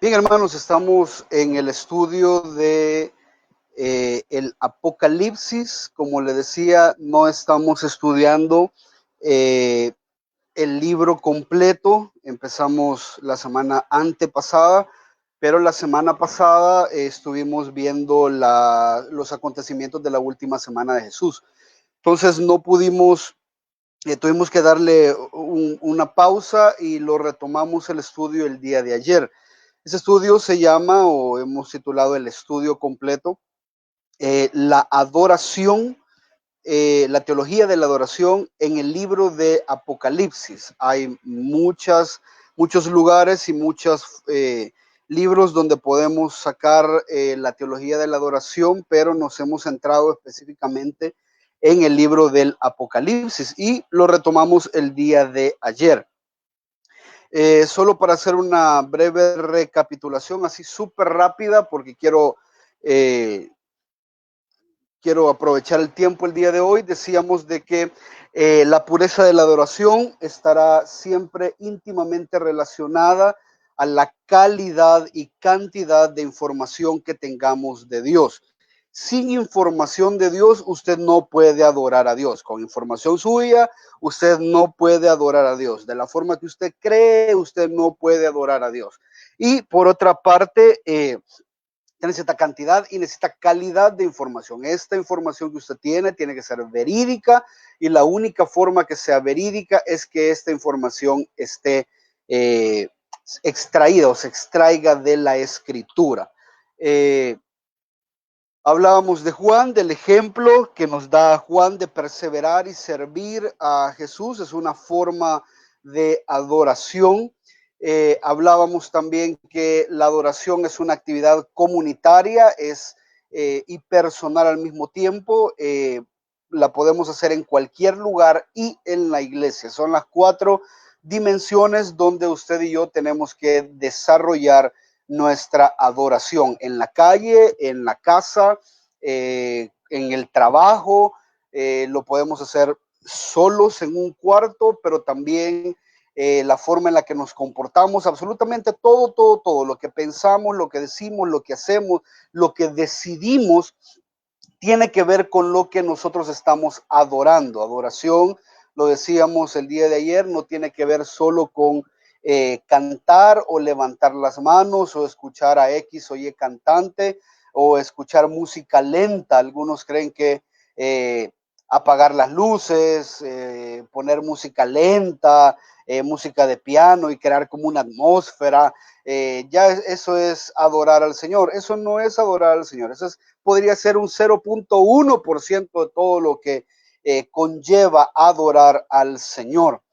Bien, hermanos, estamos en el estudio de el Apocalipsis. Como le decía, no estamos estudiando eh, el libro completo. Empezamos la semana antepasada, pero la semana pasada estuvimos viendo los acontecimientos de la última semana de Jesús. Entonces no pudimos, tuvimos que darle una pausa y lo retomamos el estudio el día de ayer. Ese estudio se llama, o hemos titulado el estudio completo, la adoración, la teología de la adoración en el libro de Apocalipsis. Hay muchos lugares y muchos libros donde podemos sacar la teología de la adoración, pero nos hemos centrado específicamente en el libro del Apocalipsis y lo retomamos el día de ayer. Solo para hacer una breve recapitulación, así súper rápida, porque eh, quiero aprovechar el tiempo el día de hoy. Decíamos de que la pureza de la adoración estará siempre íntimamente relacionada a la calidad y cantidad de información que tengamos de Dios. Sin información de Dios, usted no puede adorar a Dios. Con información suya, usted no puede adorar a Dios. De la forma que usted cree, usted no puede adorar a Dios. Y por otra parte, necesita cantidad y necesita calidad de información. Esta información que usted tiene que ser verídica, y la única forma que sea verídica es que esta información esté extraída o se extraiga de la escritura. Hablábamos de Juan, del ejemplo que nos da Juan de perseverar y servir a Jesús. Es una forma de adoración. Hablábamos también que la adoración es una actividad comunitaria y personal al mismo tiempo. La podemos hacer en cualquier lugar y en la iglesia. Son las 4 dimensiones donde usted y yo tenemos que desarrollar nuestra adoración: en la calle, en la casa, en el trabajo. Lo podemos hacer solos en un cuarto, pero también la forma en la que nos comportamos, absolutamente todo, lo que pensamos, lo que decimos, lo que hacemos, lo que decidimos, tiene que ver con lo que nosotros estamos adorando. Adoración, lo decíamos el día de ayer, no tiene que ver solo con cantar o levantar las manos o escuchar a X o Y cantante o escuchar música lenta. Algunos creen que apagar las luces, poner música lenta, música de piano y crear como una atmósfera, ya eso es adorar al Señor. Eso no es adorar al Señor. Podría ser un 0.1% de todo lo que conlleva adorar al Señor.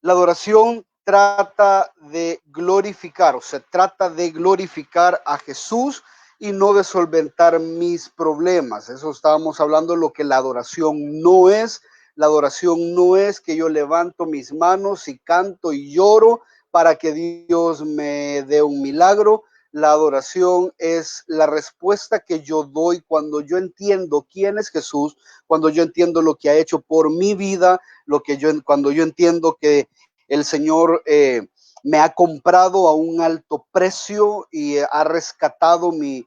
La adoración trata de glorificar, o se trata de glorificar a Jesús y no de solventar mis problemas. Eso estábamos hablando, lo que la adoración no es. La adoración no es que yo levanto mis manos y canto y lloro para que Dios me dé un milagro. La adoración es la respuesta que yo doy cuando yo entiendo quién es Jesús, cuando yo entiendo lo que ha hecho por mi vida, cuando yo entiendo que el Señor me ha comprado a un alto precio y ha rescatado mi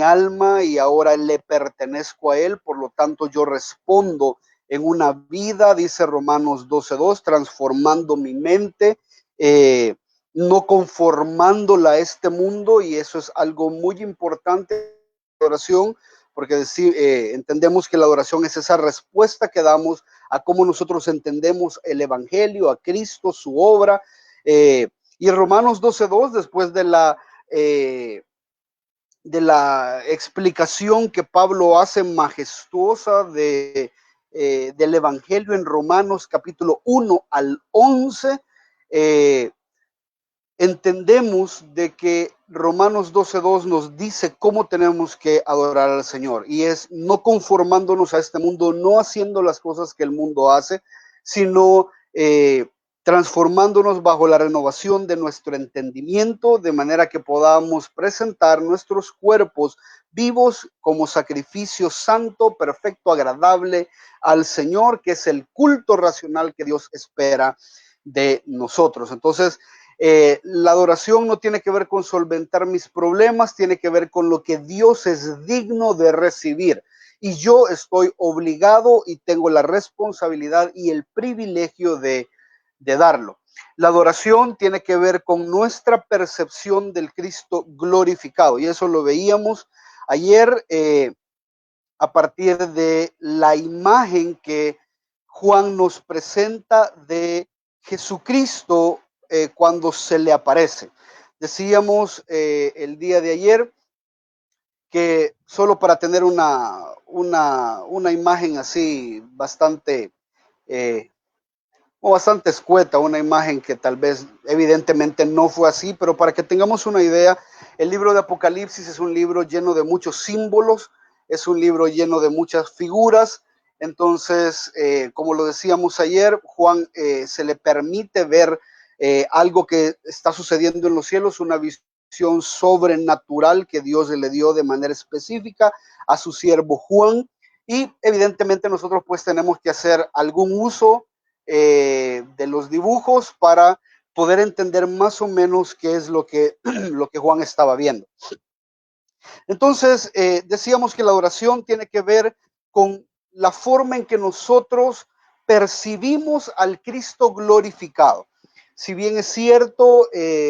alma, y ahora le pertenezco a Él. Por lo tanto, yo respondo en una vida, dice Romanos 12:2, transformando mi mente, no conformándola a este mundo. Y eso es algo muy importante en la adoración, porque entendemos que la adoración es esa respuesta que damos a cómo nosotros entendemos el Evangelio, a Cristo, su obra. Y Romanos 12:2, después de la explicación que Pablo hace majestuosa del Evangelio en Romanos capítulo 1 al 11, entendemos de que Romanos 12:2 nos dice cómo tenemos que adorar al Señor, y es no conformándonos a este mundo, no haciendo las cosas que el mundo hace, sino transformándonos bajo la renovación de nuestro entendimiento, de manera que podamos presentar nuestros cuerpos vivos como sacrificio santo, perfecto, agradable al Señor, que es el culto racional que Dios espera de nosotros. Entonces, La adoración no tiene que ver con solventar mis problemas, tiene que ver con lo que Dios es digno de recibir. Y yo estoy obligado y tengo la responsabilidad y el privilegio de darlo. La adoración tiene que ver con nuestra percepción del Cristo glorificado. Y eso lo veíamos ayer a partir de la imagen que Juan nos presenta de Jesucristo cuando se le aparece. Decíamos el día de ayer que solo para tener una imagen así bastante, o bastante escueta, una imagen que tal vez evidentemente no fue así, pero para que tengamos una idea, el libro de Apocalipsis es un libro lleno de muchos símbolos, es un libro lleno de muchas figuras. Entonces, como lo decíamos ayer, Juan se le permite ver algo que está sucediendo en los cielos, una visión sobrenatural que Dios le dio de manera específica a su siervo Juan. Y evidentemente nosotros pues tenemos que hacer algún uso de los dibujos para poder entender más o menos qué es lo que Juan estaba viendo. Entonces, decíamos que la adoración tiene que ver con la forma en que nosotros percibimos al Cristo glorificado. Si bien es cierto,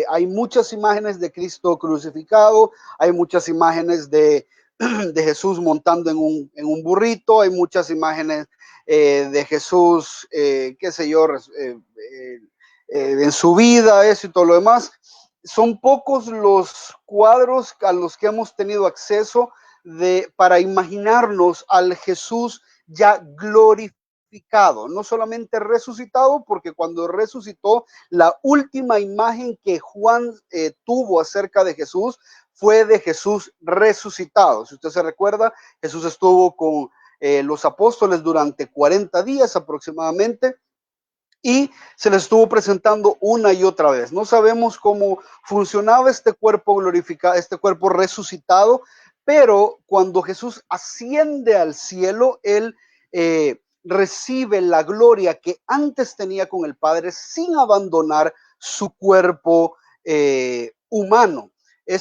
hay muchas imágenes de Cristo crucificado, hay muchas imágenes de Jesús montando en un burrito, hay muchas imágenes de Jesús, qué sé yo, en su vida, eso y todo lo demás. Son pocos los cuadros a los que hemos tenido acceso para imaginarnos al Jesús ya glorificado, no solamente resucitado, porque cuando resucitó, la última imagen que Juan tuvo acerca de Jesús fue de Jesús resucitado. Si usted se recuerda, Jesús estuvo con los apóstoles durante 40 días aproximadamente, y se les estuvo presentando una y otra vez. No sabemos cómo funcionaba este cuerpo glorificado, este cuerpo resucitado, pero cuando Jesús asciende al cielo, él recibe la gloria que antes tenía con el Padre sin abandonar su cuerpo humano.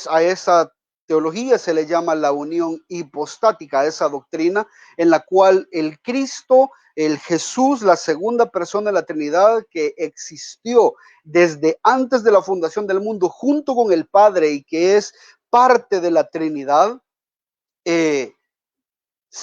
A esa teología se le llama la unión hipostática, esa doctrina en la cual el Cristo, el Jesús, la segunda persona de la Trinidad que existió desde antes de la fundación del mundo junto con el Padre y que es parte de la Trinidad, se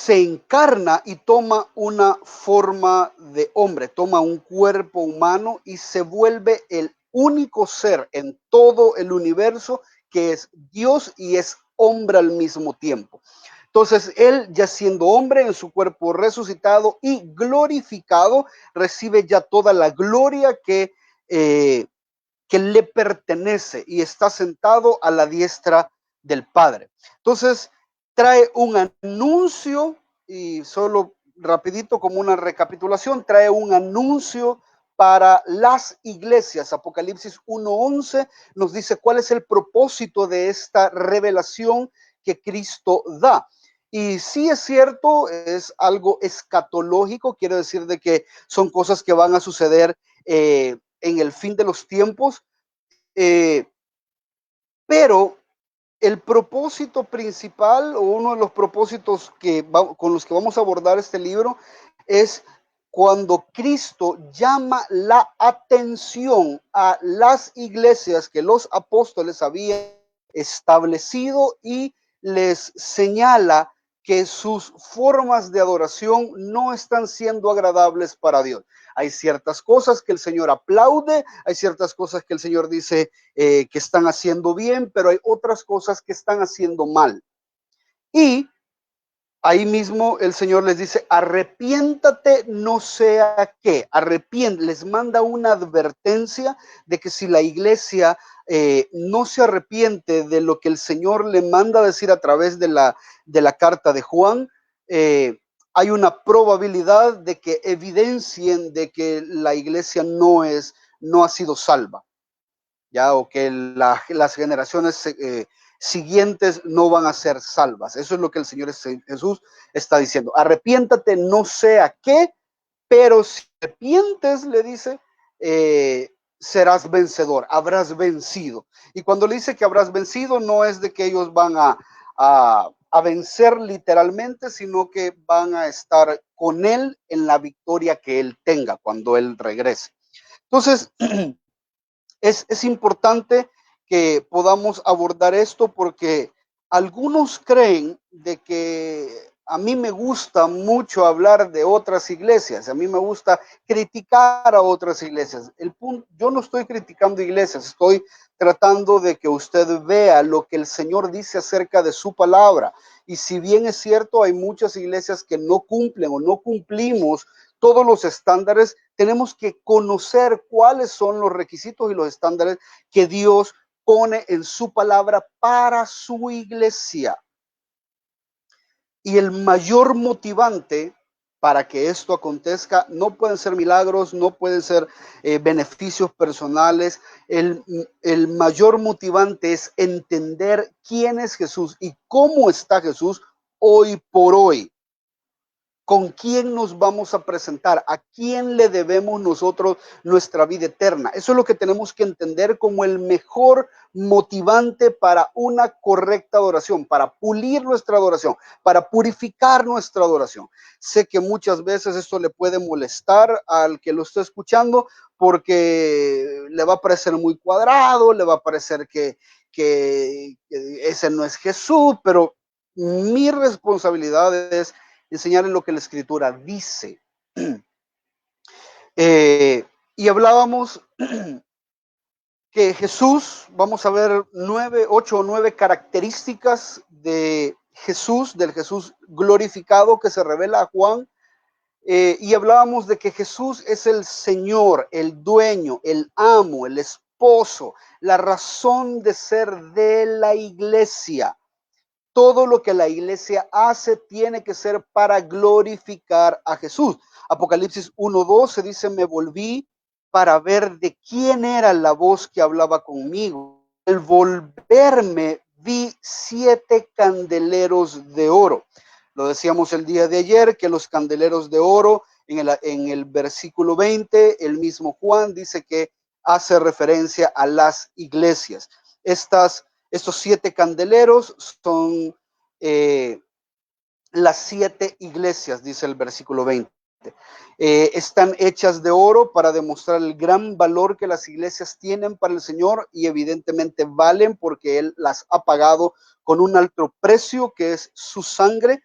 encarna y toma una forma de hombre, toma un cuerpo humano y se vuelve el único ser en todo el universo que es Dios y es hombre al mismo tiempo. Entonces, él ya siendo hombre en su cuerpo resucitado y glorificado, recibe ya toda la gloria que le pertenece y está sentado a la diestra del Padre. Entonces, trae un anuncio, y solo rapidito como una recapitulación, trae un anuncio para las iglesias. Apocalipsis 1:11 nos dice cuál es el propósito de esta revelación que Cristo da. Y sí es cierto, es algo escatológico, quiere decir de que son cosas que van a suceder en el fin de los tiempos, pero el propósito principal o uno de los propósitos con los que vamos a abordar este libro es cuando Cristo llama la atención a las iglesias que los apóstoles habían establecido y les señala que sus formas de adoración no están siendo agradables para Dios. Hay ciertas cosas que el Señor aplaude, hay ciertas cosas que el Señor dice que están haciendo bien, pero hay otras cosas que están haciendo mal. Y ahí mismo el Señor les dice, arrepiéntate, no sea qué, les manda una advertencia de que si la iglesia no se arrepiente de lo que el Señor le manda decir a través de la carta de Juan, hay una probabilidad de que evidencien de que la iglesia no ha sido salva, ya, o que las generaciones siguientes no van a ser salvas. Eso es lo que el Señor Jesús está diciendo. Arrepiéntate, no sea qué, pero si te arrepientes, le dice, serás vencedor, habrás vencido. Y cuando le dice que habrás vencido, no es de que ellos van a vencer literalmente, sino que van a estar con él en la victoria que él tenga cuando él regrese. Entonces, es importante que podamos abordar esto porque algunos creen de que a mí me gusta mucho hablar de otras iglesias, a mí me gusta criticar a otras iglesias. Yo no estoy criticando iglesias, estoy tratando de que usted vea lo que el Señor dice acerca de su palabra. Y si bien es cierto, hay muchas iglesias que no cumplen o no cumplimos todos los estándares, tenemos que conocer cuáles son los requisitos y los estándares que Dios pone en su palabra para su iglesia. Y el mayor motivante para que esto acontezca no pueden ser milagros, no pueden ser beneficios personales. El mayor motivante es entender quién es Jesús y cómo está Jesús hoy por hoy. ¿Con quién nos vamos a presentar? ¿A quién le debemos nosotros nuestra vida eterna? Eso es lo que tenemos que entender como el mejor motivante para una correcta adoración, para pulir nuestra adoración, para purificar nuestra adoración. Sé que muchas veces esto le puede molestar al que lo está escuchando porque le va a parecer muy cuadrado, le va a parecer que ese no es Jesús, pero mi responsabilidad es enseñarles lo que la escritura dice. Y hablábamos que Jesús, vamos a ver 8 o 9 características de Jesús, del Jesús glorificado que se revela a Juan. Y hablábamos de que Jesús es el Señor, el dueño, el amo, el esposo, la razón de ser de la iglesia. Todo lo que la iglesia hace tiene que ser para glorificar a Jesús. Apocalipsis 1:12 dice, me volví para ver de quién era la voz que hablaba conmigo. Al volverme vi 7 candeleros de oro. Lo decíamos el día de ayer, que los candeleros de oro, en el versículo 20, el mismo Juan dice que hace referencia a las iglesias. Estos 7 candeleros son las 7 iglesias, dice el versículo 20. Están hechas de oro para demostrar el gran valor que las iglesias tienen para el Señor y evidentemente valen porque Él las ha pagado con un alto precio que es su sangre.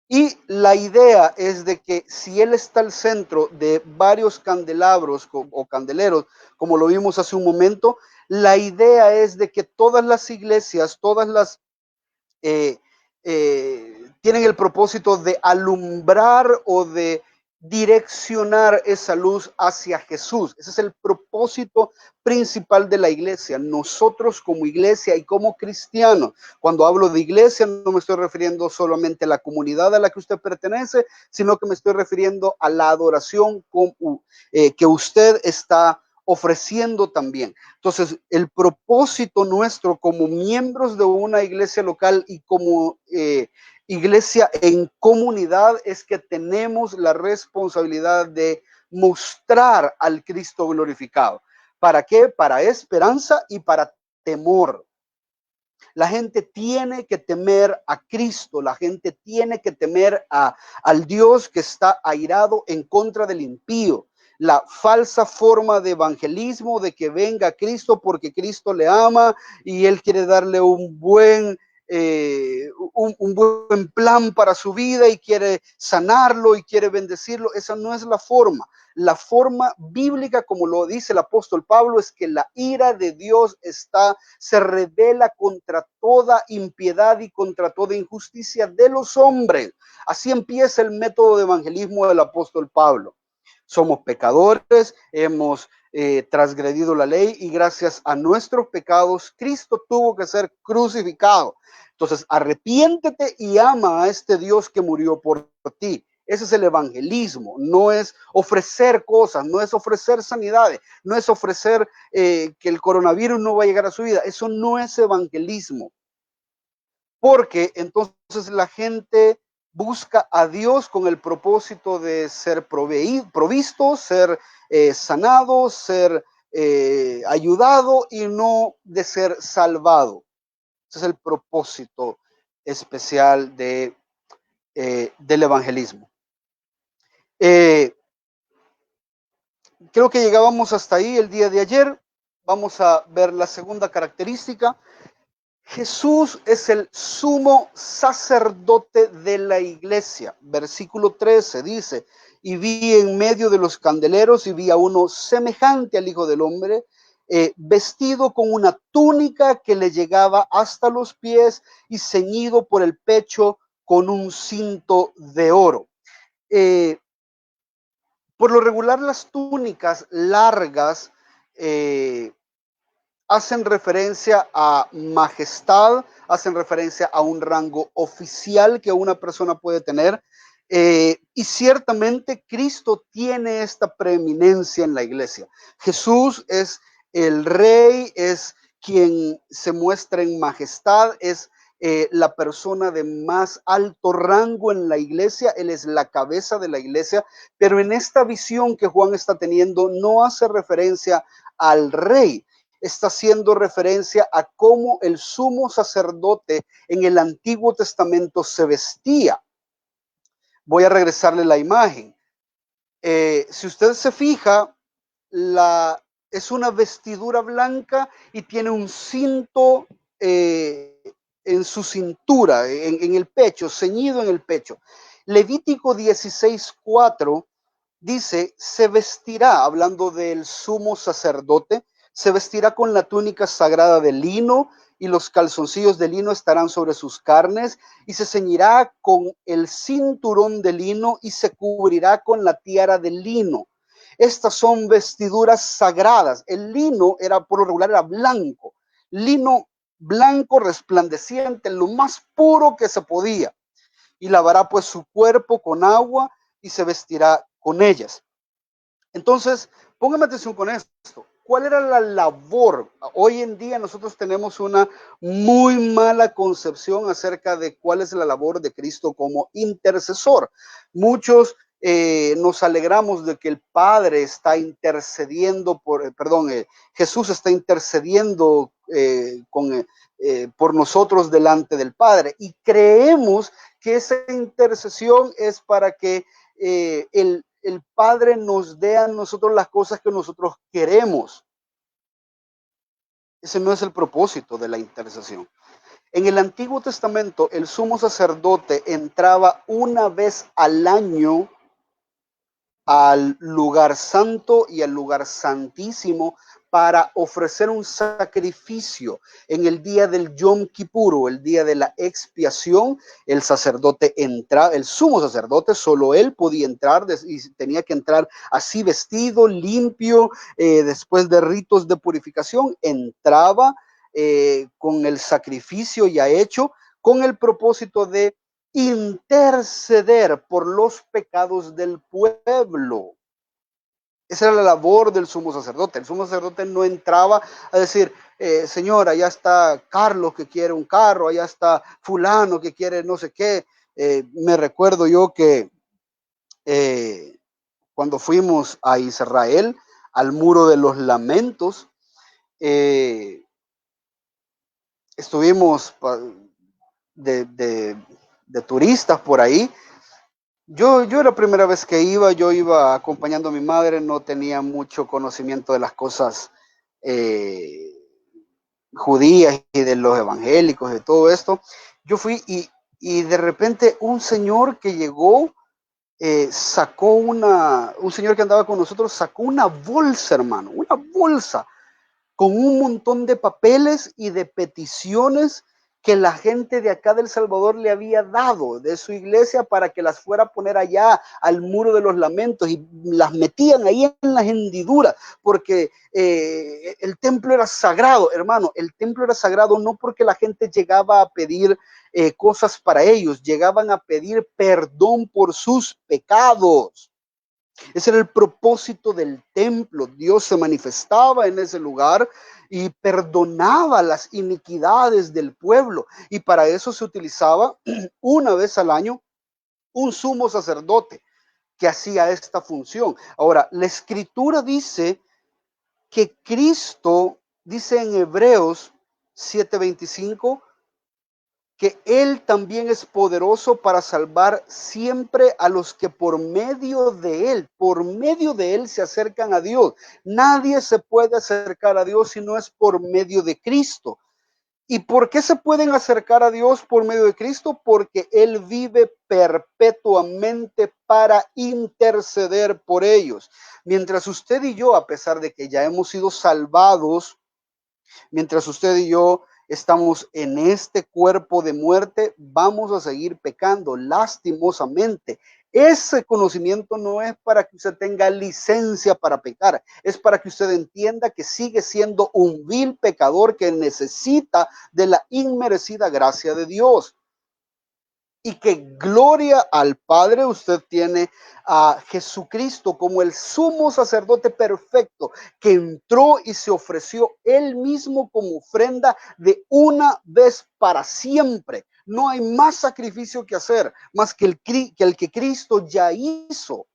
Y la idea es de que si Él está al centro de varios candelabros o candeleros, como lo vimos hace un momento, la idea es de que todas las iglesias, todas las tienen el propósito de alumbrar o de direccionar esa luz hacia Jesús. Ese es el propósito principal de la iglesia. Nosotros como iglesia y como cristianos, cuando hablo de iglesia no me estoy refiriendo solamente a la comunidad a la que usted pertenece, sino que me estoy refiriendo a la adoración que usted está ofreciendo también. Entonces, el propósito nuestro como miembros de una iglesia local y como iglesia en comunidad es que tenemos la responsabilidad de mostrar al Cristo glorificado. ¿Para qué? Para esperanza y para temor. La gente tiene que temer a Cristo, la gente tiene que temer al Dios que está airado en contra del impío. La falsa forma de evangelismo de que venga Cristo porque Cristo le ama y Él quiere darle un buen plan para su vida y quiere sanarlo y quiere bendecirlo. Esa no es la forma. La forma bíblica, como lo dice el apóstol Pablo, es que la ira de Dios se revela contra toda impiedad y contra toda injusticia de los hombres. Así empieza el método de evangelismo del apóstol Pablo. Somos pecadores, hemos transgredido la ley y gracias a nuestros pecados, Cristo tuvo que ser crucificado. Entonces, arrepiéntete y ama a este Dios que murió por ti. Ese es el evangelismo, no es ofrecer cosas, no es ofrecer sanidades, no es ofrecer que el coronavirus no va a llegar a su vida. Eso no es evangelismo. Porque entonces la gente busca a Dios con el propósito de ser provisto, ser sanado, ser ayudado y no de ser salvado. Ese es el propósito especial del evangelismo. Creo que llegábamos hasta ahí el día de ayer. Vamos a ver la segunda característica. Jesús es el sumo sacerdote de la iglesia. Versículo 13 dice, y vi en medio de los candeleros y vi a uno semejante al Hijo del Hombre, vestido con una túnica que le llegaba hasta los pies y ceñido por el pecho con un cinto de oro. Por lo regular, las túnicas largas hacen referencia a majestad, hacen referencia a un rango oficial que una persona puede tener. Y ciertamente Cristo tiene esta preeminencia en la iglesia. Jesús es el rey, es quien se muestra en majestad, es la persona de más alto rango en la iglesia, él es la cabeza de la iglesia, pero en esta visión que Juan está teniendo no hace referencia al rey, está haciendo referencia a cómo el sumo sacerdote en el Antiguo Testamento se vestía. Voy a regresarle la imagen. Si usted se fija, es una vestidura blanca y tiene un cinto en su cintura, en el pecho, ceñido en el pecho. Levítico 16:4 dice, se vestirá, hablando del sumo sacerdote, se vestirá con la túnica sagrada de lino y los calzoncillos de lino estarán sobre sus carnes y se ceñirá con el cinturón de lino y se cubrirá con la tiara de lino. Estas son vestiduras sagradas. El lino era, por lo regular, era blanco. Lino blanco resplandeciente, lo más puro que se podía. Y lavará pues su cuerpo con agua y se vestirá con ellas. Entonces, póngame atención con esto. ¿Cuál era la labor? Hoy en día nosotros tenemos una muy mala concepción acerca de cuál es la labor de Cristo como intercesor. Muchos nos alegramos de que el Padre está intercediendo Jesús está intercediendo por nosotros delante del Padre y creemos que esa intercesión es para que el Padre nos dé a nosotros las cosas que nosotros queremos. Ese no es el propósito de la intercesión. En el Antiguo Testamento, el sumo sacerdote entraba una vez al año al lugar santo y al lugar santísimo para ofrecer un sacrificio. En el día del Yom Kippur, el día de la expiación, el sacerdote entraba, el sumo sacerdote, solo él podía entrar y tenía que entrar así vestido, limpio, después de ritos de purificación, entraba con el sacrificio ya hecho, con el propósito de interceder por los pecados del pueblo. Esa era la labor del sumo sacerdote. El sumo sacerdote no entraba a decir, señor, allá está Carlos que quiere un carro, allá está fulano que quiere no sé qué. Me recuerdo yo que cuando fuimos a Israel, al Muro de los Lamentos, estuvimos de turistas por ahí. Yo la primera vez que yo iba acompañando a mi madre, no tenía mucho conocimiento de las cosas judías y de los evangélicos, de todo esto. Yo fui y de repente un señor que llegó, sacó un señor que andaba con nosotros, sacó una bolsa, hermano, una bolsa con un montón de papeles y de peticiones que la gente de acá del Salvador le había dado de su iglesia para que las fuera a poner allá al Muro de los Lamentos y las metían ahí en las hendiduras porque el templo era sagrado, hermano. El templo era sagrado no porque la gente llegaba a pedir cosas para ellos, llegaban a pedir perdón por sus pecados. Ese era el propósito del templo. Dios se manifestaba en ese lugar y perdonaba las iniquidades del pueblo. Y para eso se utilizaba una vez al año un sumo sacerdote que hacía esta función. Ahora, la escritura dice que Cristo, dice en Hebreos 7:25, que Él también es poderoso para salvar siempre a los que por medio de Él se acercan a Dios. Nadie se puede acercar a Dios si no es por medio de Cristo. ¿Y por qué se pueden acercar a Dios por medio de Cristo? Porque Él vive perpetuamente para interceder por ellos. Mientras usted y yo, a pesar de que ya hemos sido salvados, mientras usted y yo estamos en este cuerpo de muerte, vamos a seguir pecando lastimosamente. Ese conocimiento no es para que usted tenga licencia para pecar, es para que usted entienda que sigue siendo un vil pecador que necesita de la inmerecida gracia de Dios. Y que gloria al Padre, usted tiene a Jesucristo como el sumo sacerdote perfecto que entró y se ofreció él mismo como ofrenda de una vez para siempre. No hay más sacrificio que hacer, más que el que Cristo ya hizo.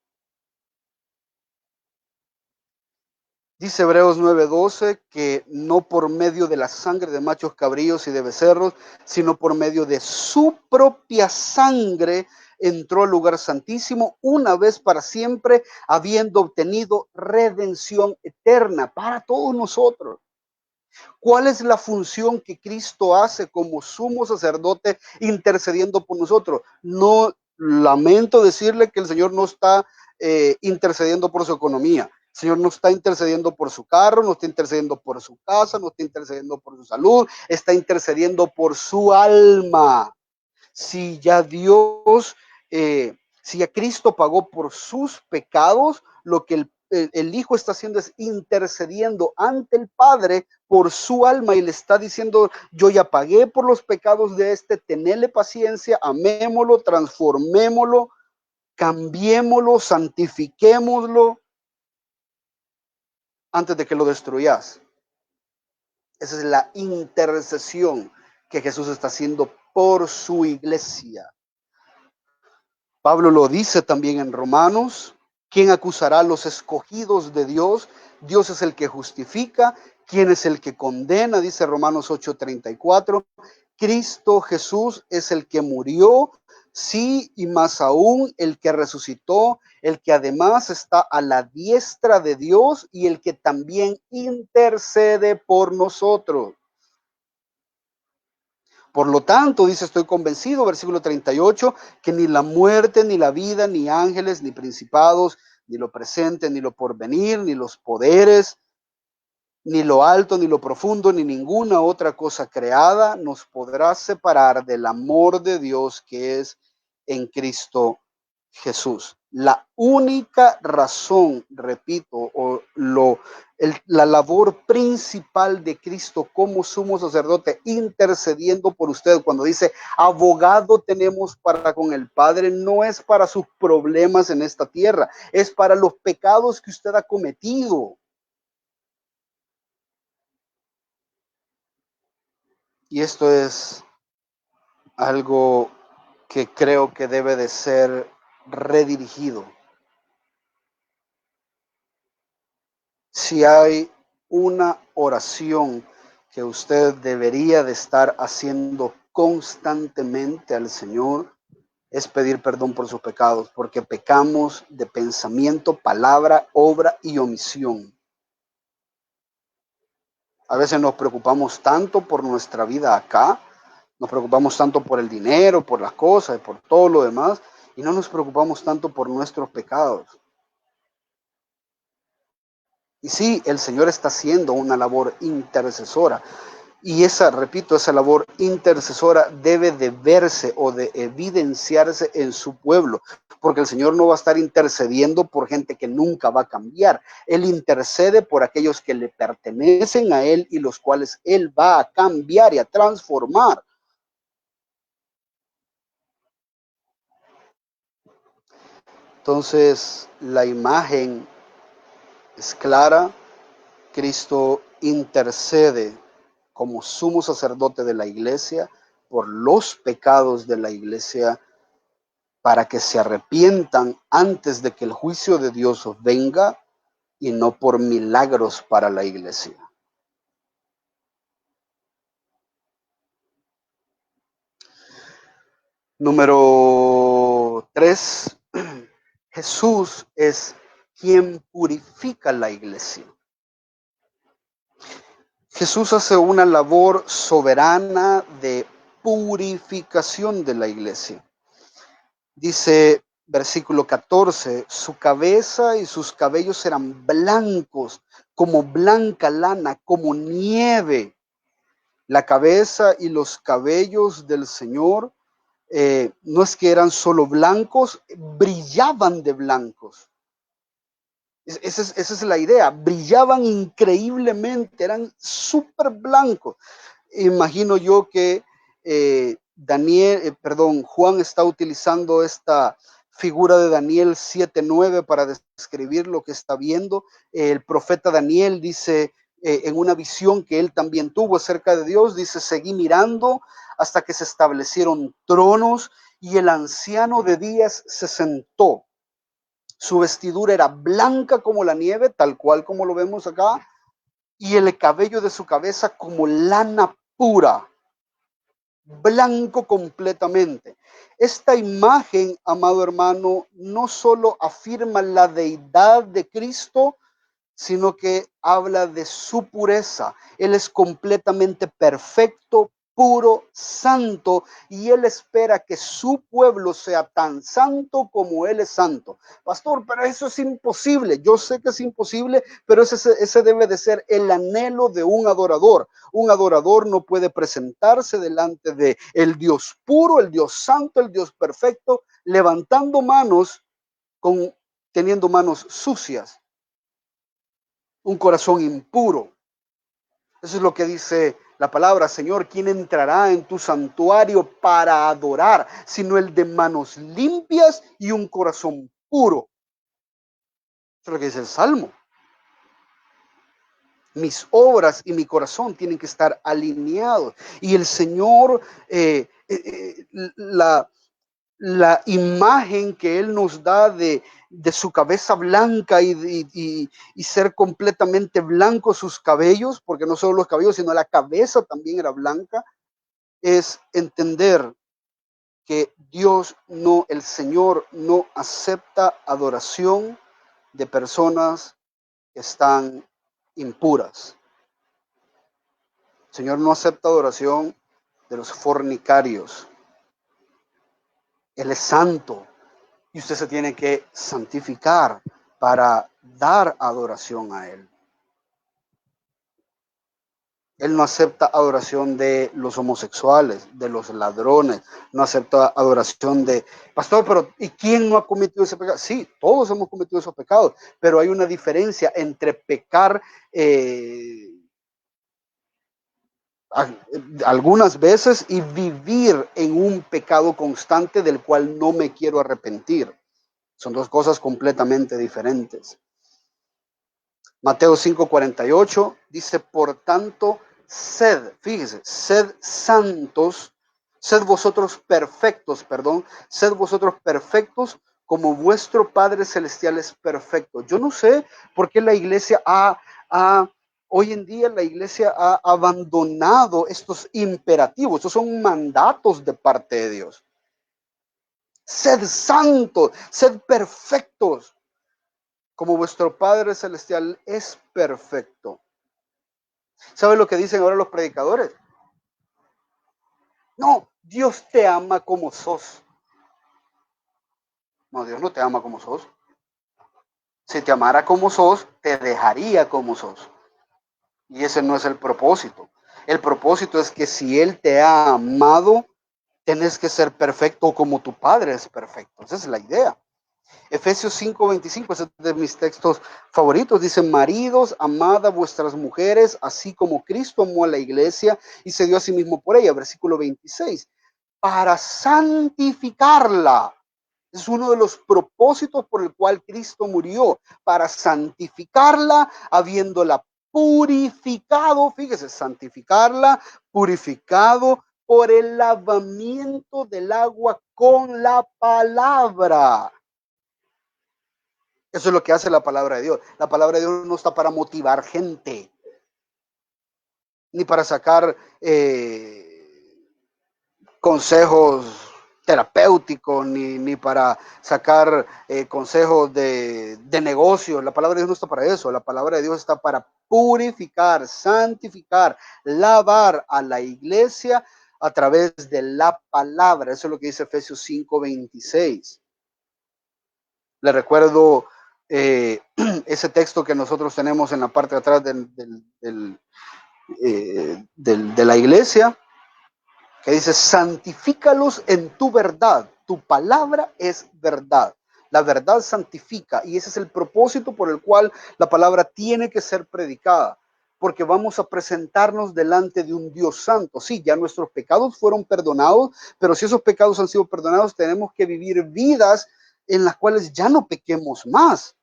Dice Hebreos 9:12 que no por medio de la sangre de machos cabríos y de becerros, sino por medio de su propia sangre entró al lugar santísimo una vez para siempre, habiendo obtenido redención eterna para todos nosotros. ¿Cuál es la función que Cristo hace como sumo sacerdote intercediendo por nosotros? No, lamento decirle que el Señor no está intercediendo por su economía. El Señor no está intercediendo por su carro, no está intercediendo por su casa, no está intercediendo por su salud, está intercediendo por su alma. Si ya Dios, si ya Cristo pagó por sus pecados, lo que el Hijo está haciendo es intercediendo ante el Padre por su alma y le está diciendo, yo ya pagué por los pecados de tenedle paciencia, amémoslo, transformémoslo, cambiémoslo, santifiquémoslo antes de que lo destruyas. Esa es la intercesión que Jesús está haciendo por su iglesia. Pablo lo dice también en Romanos, ¿quién acusará a los escogidos de Dios? Dios es el que justifica. ¿Quién es el que condena? Dice Romanos 8:34. Cristo Jesús es el que murió, sí, y más aún el que resucitó, el que además está a la diestra de Dios y el que también intercede por nosotros. Por lo tanto, dice, estoy convencido, versículo 38, que ni la muerte, ni la vida, ni ángeles, ni principados, ni lo presente, ni lo porvenir, ni los poderes, ni lo alto, ni lo profundo, ni ninguna otra cosa creada nos podrá separar del amor de Dios que es en Cristo Jesús. La única razón, repito, la labor principal de Cristo como sumo sacerdote intercediendo por usted, cuando dice abogado tenemos para con el Padre, no es para sus problemas en esta tierra, es para los pecados que usted ha cometido. Y esto es algo que creo que debe de ser redirigido. Si hay una oración que usted debería de estar haciendo constantemente al Señor, es pedir perdón por sus pecados, porque pecamos de pensamiento, palabra, obra y omisión. A veces nos preocupamos tanto por nuestra vida acá, nos preocupamos tanto por el dinero, por las cosas, por todo lo demás, y no nos preocupamos tanto por nuestros pecados. Y sí, el Señor está haciendo una labor intercesora. Y esa, repito, esa labor intercesora debe de verse o de evidenciarse en su pueblo, porque el Señor no va a estar intercediendo por gente que nunca va a cambiar. Él intercede por aquellos que le pertenecen a Él y los cuales Él va a cambiar y a transformar. Entonces, la imagen es clara. Cristo intercede como sumo sacerdote de la iglesia por los pecados de la iglesia para que se arrepientan antes de que el juicio de Dios venga y no por milagros para la iglesia. Número 3, Jesús es quien purifica la iglesia. Jesús hace una labor soberana de purificación de la iglesia. Dice versículo 14, su cabeza y sus cabellos eran blancos, como blanca lana, como nieve. La cabeza y los cabellos del Señor no es que eran solo blancos, brillaban de blancos. Esa es la idea, brillaban increíblemente, eran súper blancos. Imagino yo que Juan está utilizando esta figura de Daniel 7:9 para describir lo que está viendo. El profeta Daniel dice en una visión que él también tuvo acerca de Dios, dice, seguí mirando hasta que se establecieron tronos y el anciano de días se sentó. Su vestidura era blanca como la nieve, tal cual como lo vemos acá, y el cabello de su cabeza como lana pura, blanco completamente. Esta imagen, amado hermano, no solo afirma la deidad de Cristo, sino que habla de su pureza. Él es completamente perfecto, puro, santo, y Él espera que su pueblo sea tan santo como Él es santo. Pastor, pero eso es imposible. Yo sé que es imposible, pero ese debe de ser el anhelo de un adorador. Un adorador no puede presentarse delante de el Dios puro, el Dios santo, el Dios perfecto, levantando manos, teniendo manos sucias, un corazón impuro. Eso es lo que dice la palabra, Señor, ¿quién entrará en tu santuario para adorar, sino el de manos limpias y un corazón puro? Eso es lo que dice el Salmo. Mis obras y mi corazón tienen que estar alineados. Y el Señor, la imagen que Él nos da de su cabeza blanca y ser completamente blancos sus cabellos, porque no solo los cabellos, sino la cabeza también era blanca, es entender que el Señor no acepta adoración de personas que están impuras. El Señor no acepta adoración de los fornicarios. Él es santo. Y usted se tiene que santificar para dar adoración a Él. Él no acepta adoración de los homosexuales, de los ladrones, no acepta adoración de... Pastor, pero ¿y quién no ha cometido ese pecado? Sí, todos hemos cometido esos pecados, pero hay una diferencia entre pecar algunas veces y vivir en un pecado constante del cual no me quiero arrepentir. Son dos cosas completamente diferentes. Mateo 5:48 dice, por tanto, fíjese, sed santos, sed vosotros perfectos como vuestro Padre Celestial es perfecto. Yo no sé por qué la iglesia hoy en día la iglesia ha abandonado estos imperativos, estos son mandatos de parte de Dios. Sed santos, sed perfectos como vuestro Padre Celestial es perfecto. ¿Sabe lo que dicen ahora los predicadores? No, Dios te ama como sos. No, Dios no te ama como sos. Si te amara como sos, te dejaría como sos. Y ese no es el propósito. El propósito es que si Él te ha amado, tenés que ser perfecto como tu Padre es perfecto. Esa es la idea. Efesios 5:25, ese es de mis textos favoritos, dice, maridos, amad a vuestras mujeres, así como Cristo amó a la iglesia y se dio a sí mismo por ella. Versículo 26, para santificarla. Es uno de los propósitos por el cual Cristo murió, para santificarla, habiéndola purificado, fíjese, santificarla, purificado por el lavamiento del agua con la palabra. Eso es lo que hace la palabra de Dios. La palabra de Dios no está para motivar gente, ni para sacar consejos terapéuticos, ni para sacar consejos de negocios. La palabra de Dios no está para eso. La palabra de Dios está para purificar, santificar, lavar a la iglesia a través de la palabra. Eso es lo que dice Efesios 5:26. Le recuerdo ese texto que nosotros tenemos en la parte de atrás de la iglesia, que dice: santifícalos en tu verdad, tu palabra es verdad. La verdad santifica, y ese es el propósito por el cual la palabra tiene que ser predicada, porque vamos a presentarnos delante de un Dios santo. Sí, ya nuestros pecados fueron perdonados, pero si esos pecados han sido perdonados, tenemos que vivir vidas en las cuales ya no pequemos más.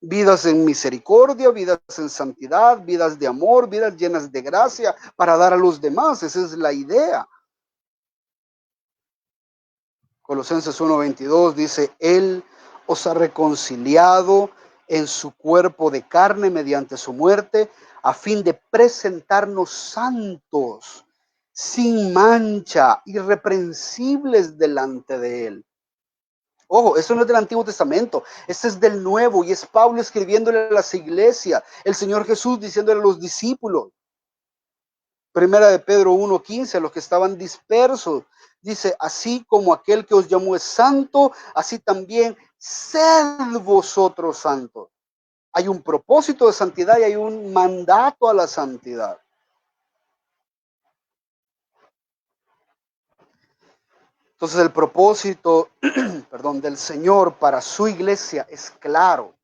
Vidas en misericordia, vidas en santidad, vidas de amor, vidas llenas de gracia para dar a los demás. Esa es la idea. Colosenses 1:22 dice: Él os ha reconciliado en su cuerpo de carne mediante su muerte, a fin de presentarnos santos, sin mancha, irreprensibles delante de Él. Ojo, eso no es del Antiguo Testamento, este es del Nuevo, y es Pablo escribiéndole a las iglesias, el Señor Jesús diciéndole a los discípulos. Primera de Pedro 1:15, a los que estaban dispersos, dice: así como aquel que os llamó es santo, así también sed vosotros santos. Hay un propósito de santidad y hay un mandato a la santidad. Entonces el propósito, perdón, del Señor para su iglesia es claro.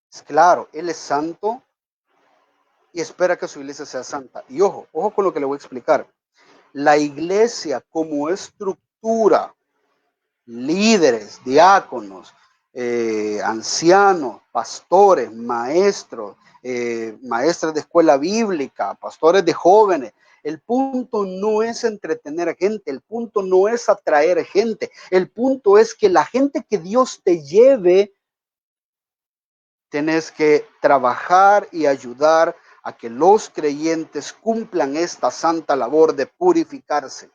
Es claro, Él es santo y espera que su iglesia sea santa. Y ojo, ojo con lo que le voy a explicar. La iglesia como estructura, líderes, diáconos, ancianos, pastores, maestros, maestras de escuela bíblica, pastores de jóvenes. El punto no es entretener a gente, el punto no es atraer gente, el punto es que la gente que Dios te lleve, tenés que trabajar y ayudar a que los creyentes cumplan esta santa labor de purificarse.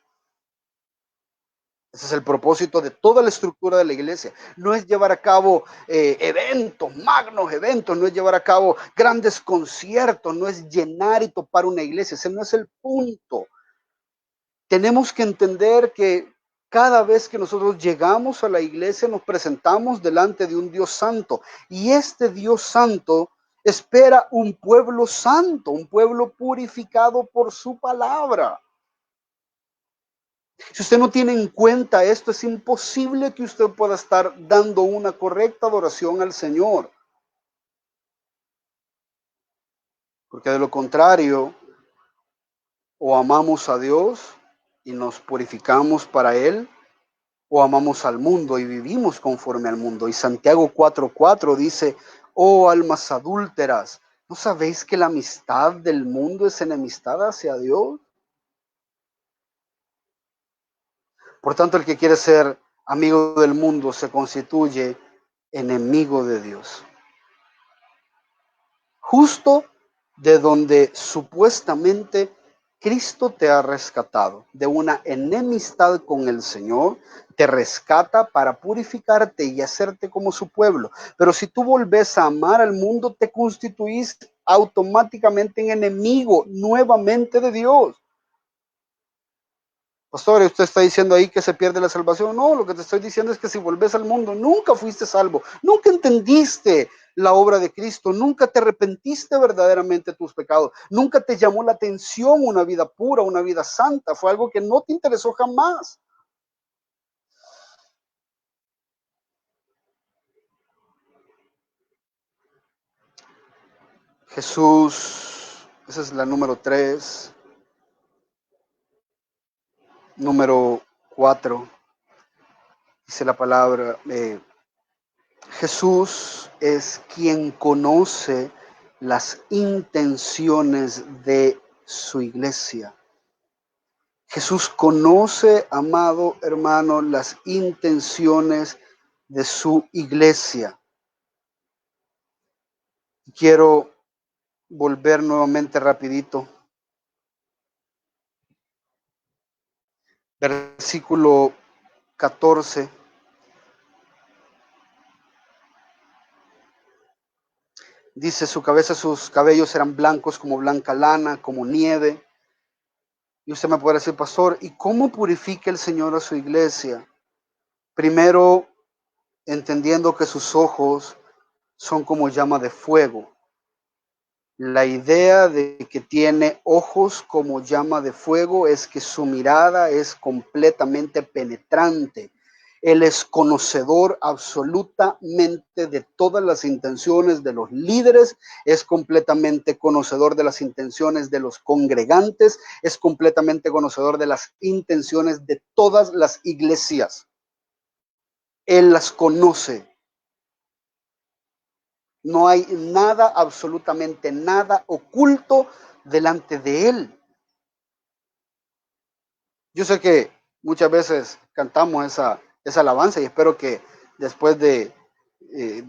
Ese es el propósito de toda la estructura de la iglesia. No es llevar a cabo eventos, magnos eventos, no es llevar a cabo grandes conciertos, no es llenar y topar una iglesia. Ese no es el punto. Tenemos que entender que cada vez que nosotros llegamos a la iglesia nos presentamos delante de un Dios santo. Y este Dios santo espera un pueblo santo, un pueblo purificado por su palabra. Si usted no tiene en cuenta esto, es imposible que usted pueda estar dando una correcta adoración al Señor. Porque de lo contrario, o amamos a Dios y nos purificamos para Él, o amamos al mundo y vivimos conforme al mundo. Y Santiago 4:4 dice: oh almas adúlteras, ¿no sabéis que la amistad del mundo es enemistad hacia Dios? Por tanto, el que quiere ser amigo del mundo se constituye enemigo de Dios. Justo de donde supuestamente Cristo te ha rescatado, de una enemistad con el Señor, te rescata para purificarte y hacerte como su pueblo. Pero si tú volves a amar al mundo, te constituís automáticamente en enemigo nuevamente de Dios. Pastor, usted está diciendo ahí que se pierde la salvación. No, lo que te estoy diciendo es que si volvés al mundo, nunca fuiste salvo, nunca entendiste la obra de Cristo, nunca te arrepentiste verdaderamente de tus pecados, nunca te llamó la atención una vida pura, una vida santa, fue algo que no te interesó jamás. Jesús, esa es la número 3, número 4, dice la palabra, Jesús es quien conoce las intenciones de su iglesia. Jesús conoce, amado hermano, las intenciones de su iglesia. Quiero volver nuevamente rapidito. Versículo 14. Dice, su cabeza, sus cabellos eran blancos como blanca lana, como nieve. Y usted me puede decir, pastor, ¿y cómo purifica el Señor a su iglesia? Primero, entendiendo que sus ojos son como llama de fuego. La idea de que tiene ojos como llama de fuego es que su mirada es completamente penetrante. Él es conocedor absolutamente de todas las intenciones de los líderes, es completamente conocedor de las intenciones de los congregantes, es completamente conocedor de las intenciones de todas las iglesias. Él las conoce. No hay nada, absolutamente nada oculto delante de Él. Yo sé que muchas veces cantamos esa alabanza y espero que después de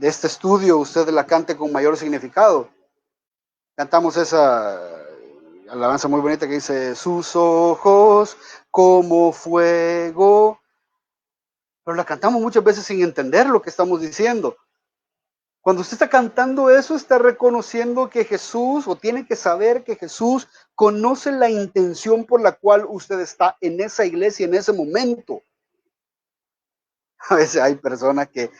este estudio usted la cante con mayor significado. Cantamos esa alabanza muy bonita que dice, sus ojos como fuego, pero la cantamos muchas veces sin entender lo que estamos diciendo. Cuando usted está cantando eso, está reconociendo que Jesús, o tiene que saber que Jesús conoce la intención por la cual usted está en esa iglesia en ese momento. A veces hay personas que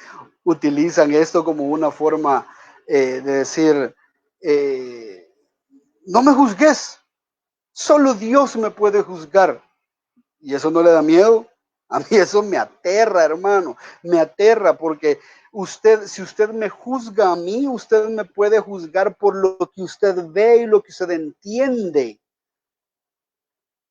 utilizan esto como una forma de decir, no me juzgues, solo Dios me puede juzgar. ¿Y eso no le da miedo? A mí eso me aterra, hermano, me aterra porque si usted me juzga a mí, usted me puede juzgar por lo que usted ve y lo que usted entiende.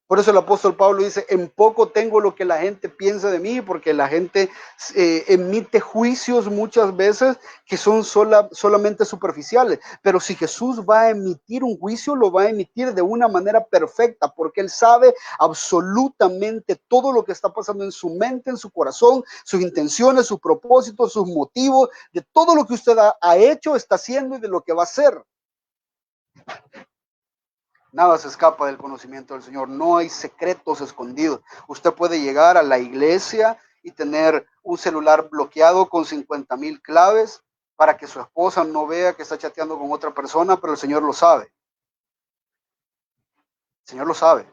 Por eso el apóstol Pablo dice, en poco tengo lo que la gente piensa de mí, porque la gente emite juicios muchas veces que son solamente superficiales. Pero si Jesús va a emitir un juicio, lo va a emitir de una manera perfecta, porque Él sabe absolutamente todo lo que está pasando en su mente, en su corazón, sus intenciones, sus propósitos, sus motivos, de todo lo que usted ha hecho, está haciendo y de lo que va a hacer. Nada se escapa del conocimiento del Señor. No hay secretos escondidos. Usted puede llegar a la iglesia y tener un celular bloqueado con 50,000 claves para que su esposa no vea que está chateando con otra persona, pero el Señor lo sabe. El Señor lo sabe.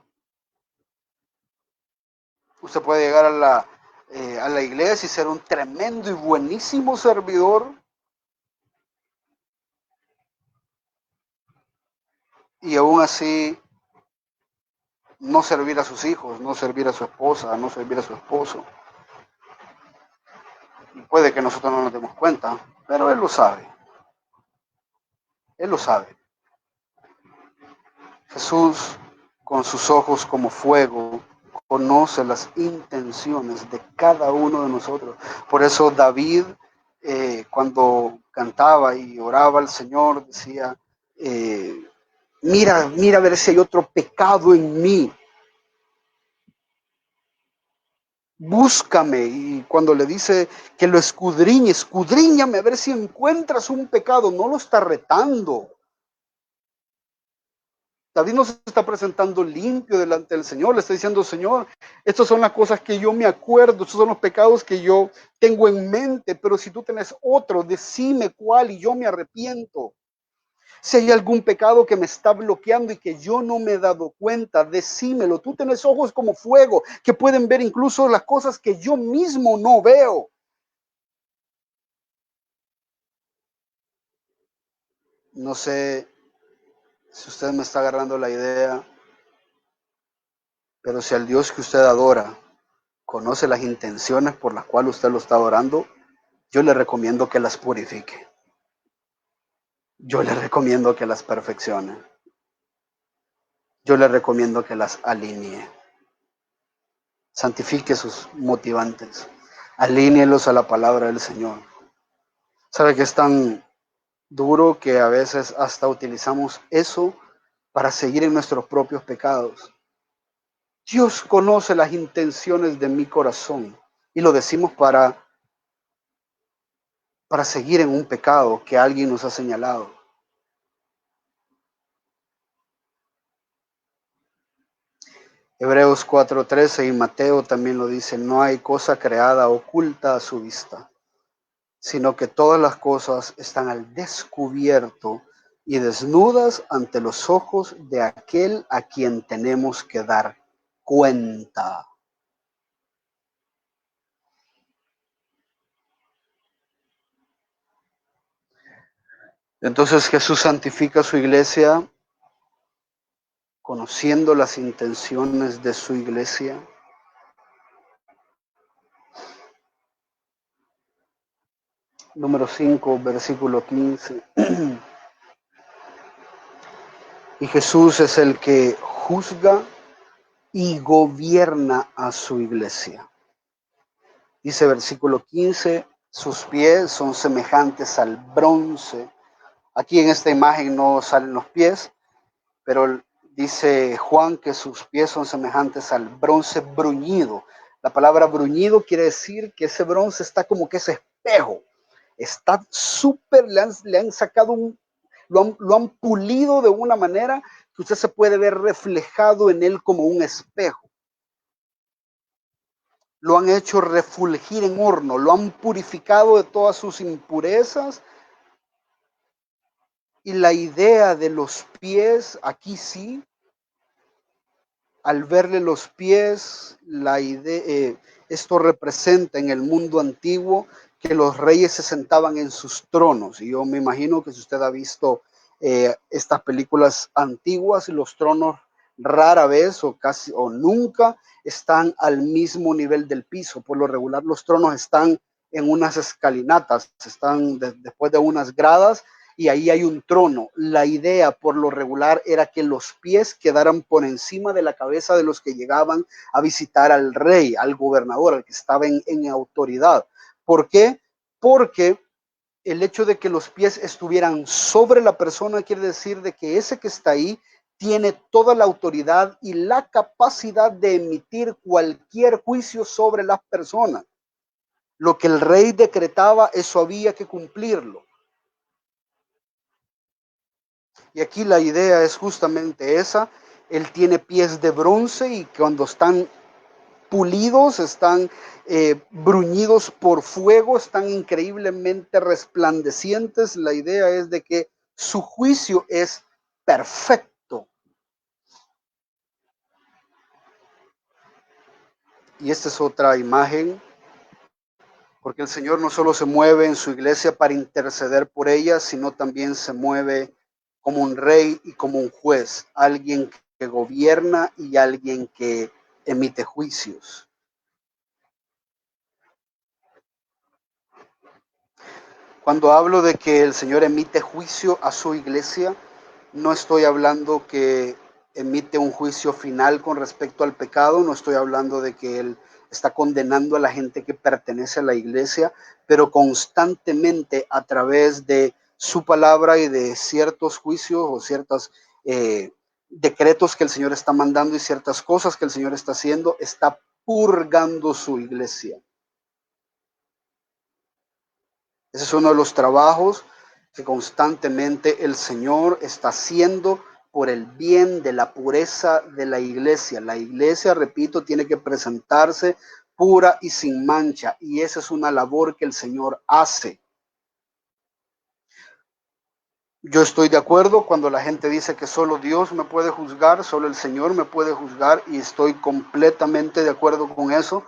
Usted puede llegar a la iglesia y ser un tremendo y buenísimo servidor y aún así no servir a sus hijos, no servir a su esposa, no servir a su esposo. Y puede que nosotros no nos demos cuenta, pero Él lo sabe. Él lo sabe. Jesús, con sus ojos como fuego, conoce las intenciones de cada uno de nosotros. Por eso David, cuando cantaba y oraba al Señor, decía, mira a ver si hay otro pecado en mí. Búscame. Y cuando le dice que lo escudriñame a ver si encuentras un pecado, no lo está retando. David no se está presentando limpio delante del Señor, le está diciendo, Señor, estas son las cosas que yo me acuerdo, estos son los pecados que yo tengo en mente, pero si tú tenés otro, decime cuál y yo me arrepiento. Si hay algún pecado que me está bloqueando y que yo no me he dado cuenta, decímelo. Tú tenés ojos como fuego que pueden ver incluso las cosas que yo mismo no veo. No sé si usted me está agarrando la idea, pero si al Dios que usted adora conoce las intenciones por las cuales usted lo está adorando, yo le recomiendo que las purifique. Yo le recomiendo que las perfeccione. Yo le recomiendo que las alinee. Santifique sus motivantes. Alínelos a la palabra del Señor. ¿Sabe que es tan duro que a veces hasta utilizamos eso para seguir en nuestros propios pecados? Dios conoce las intenciones de mi corazón y lo decimos para para seguir en un pecado que alguien nos ha señalado. Hebreos 4:13 y Mateo también lo dice, no hay cosa creada oculta a su vista, sino que todas las cosas están al descubierto y desnudas ante los ojos de aquel a quien tenemos que dar cuenta. Entonces Jesús santifica su iglesia conociendo las intenciones de su iglesia. Número 5, versículo 15. Y Jesús es el que juzga y gobierna a su iglesia. Dice versículo 15, sus pies son semejantes al bronce. Aquí en esta imagen no salen los pies, pero dice Juan que sus pies son semejantes al bronce bruñido. La palabra bruñido quiere decir que ese bronce está como que ese espejo. Está súper, le han sacado lo han pulido de una manera que usted se puede ver reflejado en él como un espejo. Lo han hecho refulgir en horno, lo han purificado de todas sus impurezas. Y la idea de los pies, aquí sí, al verle los pies, esto representa en el mundo antiguo que los reyes se sentaban en sus tronos. Y yo me imagino que si usted ha visto estas películas antiguas, los tronos rara vez o casi o nunca están al mismo nivel del piso. Por lo regular, los tronos están en unas escalinatas, están después de unas gradas y ahí hay un trono. La idea por lo regular era que los pies quedaran por encima de la cabeza de los que llegaban a visitar al rey, al gobernador, al que estaba en autoridad. ¿Por qué? Porque el hecho de que los pies estuvieran sobre la persona quiere decir de que ese que está ahí tiene toda la autoridad y la capacidad de emitir cualquier juicio sobre las personas. Lo que el rey decretaba, eso había que cumplirlo. Y aquí la idea es justamente esa. Él tiene pies de bronce y cuando están pulidos, están bruñidos por fuego, están increíblemente resplandecientes. La idea es de que su juicio es perfecto. Y esta es otra imagen, porque el Señor no solo se mueve en su iglesia para interceder por ella, sino también se mueve como un rey y como un juez, alguien que gobierna y alguien que emite juicios. Cuando hablo de que el Señor emite juicio a su iglesia, no estoy hablando que emite un juicio final con respecto al pecado, no estoy hablando de que Él está condenando a la gente que pertenece a la iglesia, pero constantemente a través de su palabra y de ciertos juicios o ciertos decretos que el Señor está mandando y ciertas cosas que el Señor está haciendo, está purgando su iglesia. Ese es uno de los trabajos que constantemente el Señor está haciendo por el bien de la pureza de la iglesia. La iglesia, repito, tiene que presentarse pura y sin mancha, y esa es una labor que el Señor hace. Yo estoy de acuerdo cuando la gente dice que solo Dios me puede juzgar, solo el Señor me puede juzgar, y estoy completamente de acuerdo con eso.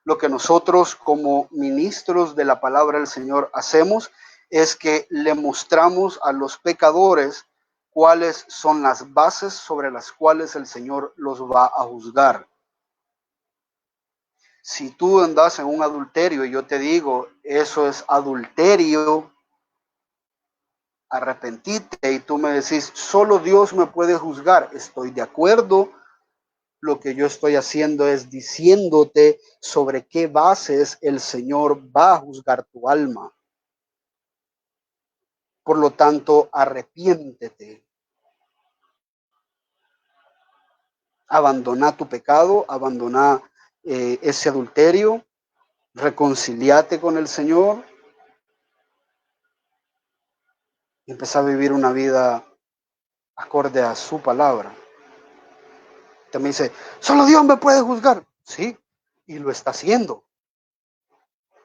Lo que nosotros como ministros de la palabra del Señor hacemos es que le mostramos a los pecadores cuáles son las bases sobre las cuales el Señor los va a juzgar. Si tú andas en un adulterio y yo te digo, eso es adulterio, arrepentite, y tú me decís, solo Dios me puede juzgar, estoy de acuerdo. Lo que yo estoy haciendo es diciéndote sobre qué bases el Señor va a juzgar tu alma. Por lo tanto, arrepiéntete. Abandona tu pecado, abandona ese adulterio, reconciliate con el Señor y empezar a vivir una vida acorde a su palabra. También dice, solo Dios me puede juzgar. Sí, y lo está haciendo.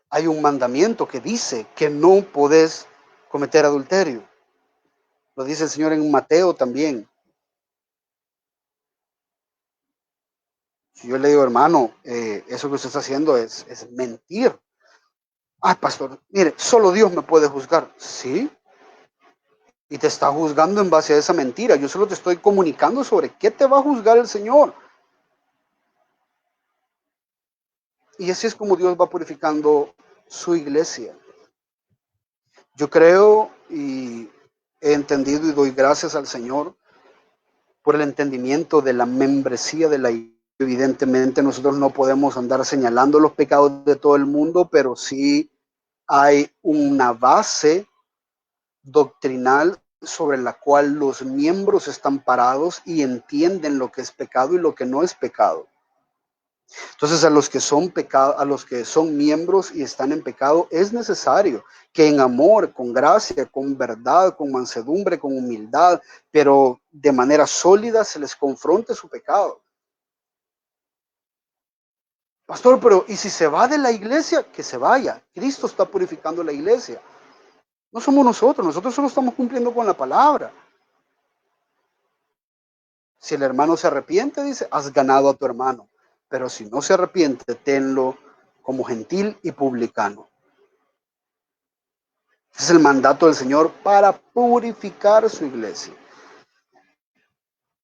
Hay un mandamiento que dice que no podés cometer adulterio. Lo dice el Señor en Mateo también. Si yo le digo, hermano, eso que usted está haciendo es mentir. Ay, pastor, mire, solo Dios me puede juzgar. Sí, y te está juzgando en base a esa mentira. Yo solo te estoy comunicando sobre qué te va a juzgar el Señor. Y así es como Dios va purificando su iglesia. Yo creo y he entendido y doy gracias al Señor por el entendimiento de la membresía de la iglesia. Evidentemente nosotros no podemos andar señalando los pecados de todo el mundo, pero sí hay una base doctrinal sobre la cual los miembros están parados y entienden lo que es pecado y lo que no es pecado. Entonces, a los que son pecado, a los que son miembros y están en pecado, es necesario que en amor, con gracia, con verdad, con mansedumbre, con humildad, pero de manera sólida se les confronte su pecado. Pastor, pero ¿y si se va de la iglesia? Que se vaya. Cristo está purificando la iglesia. No somos nosotros solo estamos cumpliendo con la palabra. Si el hermano se arrepiente, dice, has ganado a tu hermano. Pero si no se arrepiente, tenlo como gentil y publicano. Ese es el mandato del Señor para purificar su iglesia.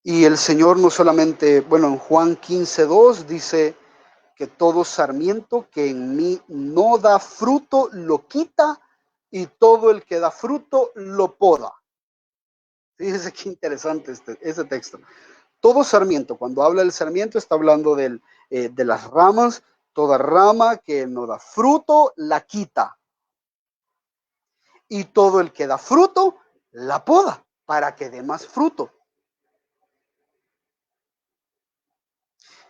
Y el Señor no solamente, bueno, en Juan 15:2 dice que todo sarmiento que en mí no da fruto lo quita y todo el que da fruto lo poda. Fíjese qué interesante ese texto. Todo sarmiento, cuando habla del sarmiento, está hablando de las ramas. Toda rama que no da fruto la quita. Y todo el que da fruto la poda para que dé más fruto.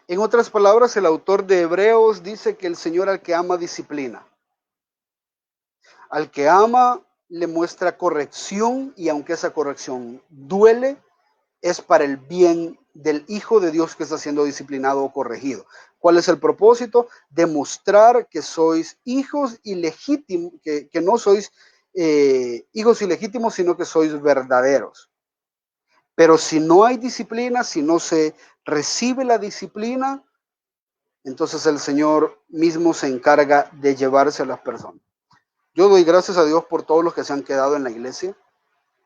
En otras palabras, el autor de Hebreos dice que el Señor al que ama disciplina. Al que ama le muestra corrección y aunque esa corrección duele, es para el bien del Hijo de Dios que está siendo disciplinado o corregido. ¿Cuál es el propósito? Demostrar que sois hijos ilegítimos, que no sois hijos ilegítimos, sino que sois verdaderos. Pero si no hay disciplina, si no se recibe la disciplina, entonces el Señor mismo se encarga de llevarse a las personas. Yo doy gracias a Dios por todos los que se han quedado en la iglesia.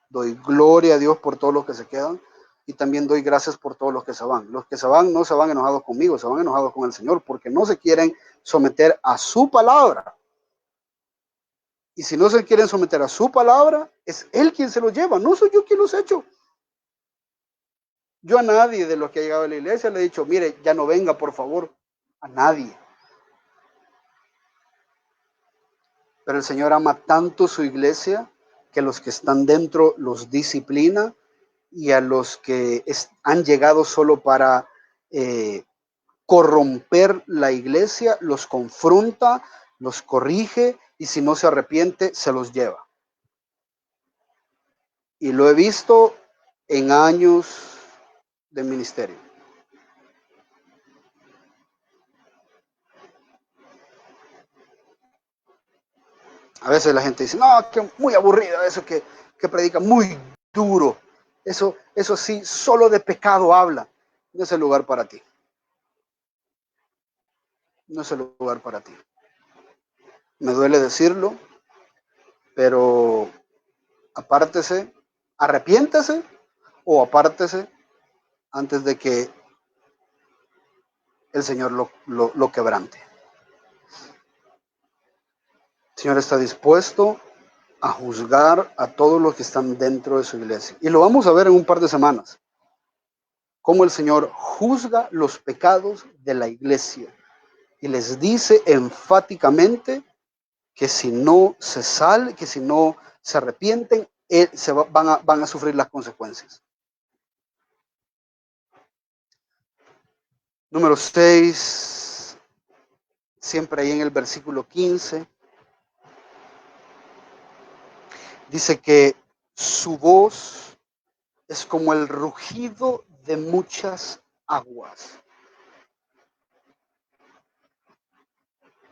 Doy gloria a Dios por todos los que se quedan. Y también doy gracias por todos los que se van. Los que se van no se van enojados conmigo, se van enojados con el Señor porque no se quieren someter a su palabra. Y si no se quieren someter a su palabra, es Él quien se los lleva, no soy yo quien los he hecho. Yo a nadie de los que ha llegado a la iglesia le he dicho, mire, ya no venga, por favor. A nadie. Pero el Señor ama tanto su iglesia que los que están dentro los disciplina y a los que han llegado solo para corromper la iglesia, los confronta, los corrige y si no se arrepiente, se los lleva. Y lo he visto en años de ministerio. A veces la gente dice, no, que muy aburrida, eso que predica muy duro. Eso sí, solo de pecado habla. No es el lugar para ti. No es el lugar para ti. Me duele decirlo, pero apártese, arrepiéntese o apártese antes de que el Señor lo quebrante. El Señor está dispuesto a juzgar a todos los que están dentro de su iglesia. Y lo vamos a ver en un par de semanas. Cómo el Señor juzga los pecados de la iglesia. Y les dice enfáticamente que si no se sale, que si no se arrepienten, van a sufrir las consecuencias. Número 6, siempre ahí en el versículo 15, dice que Su voz es como el rugido de muchas aguas.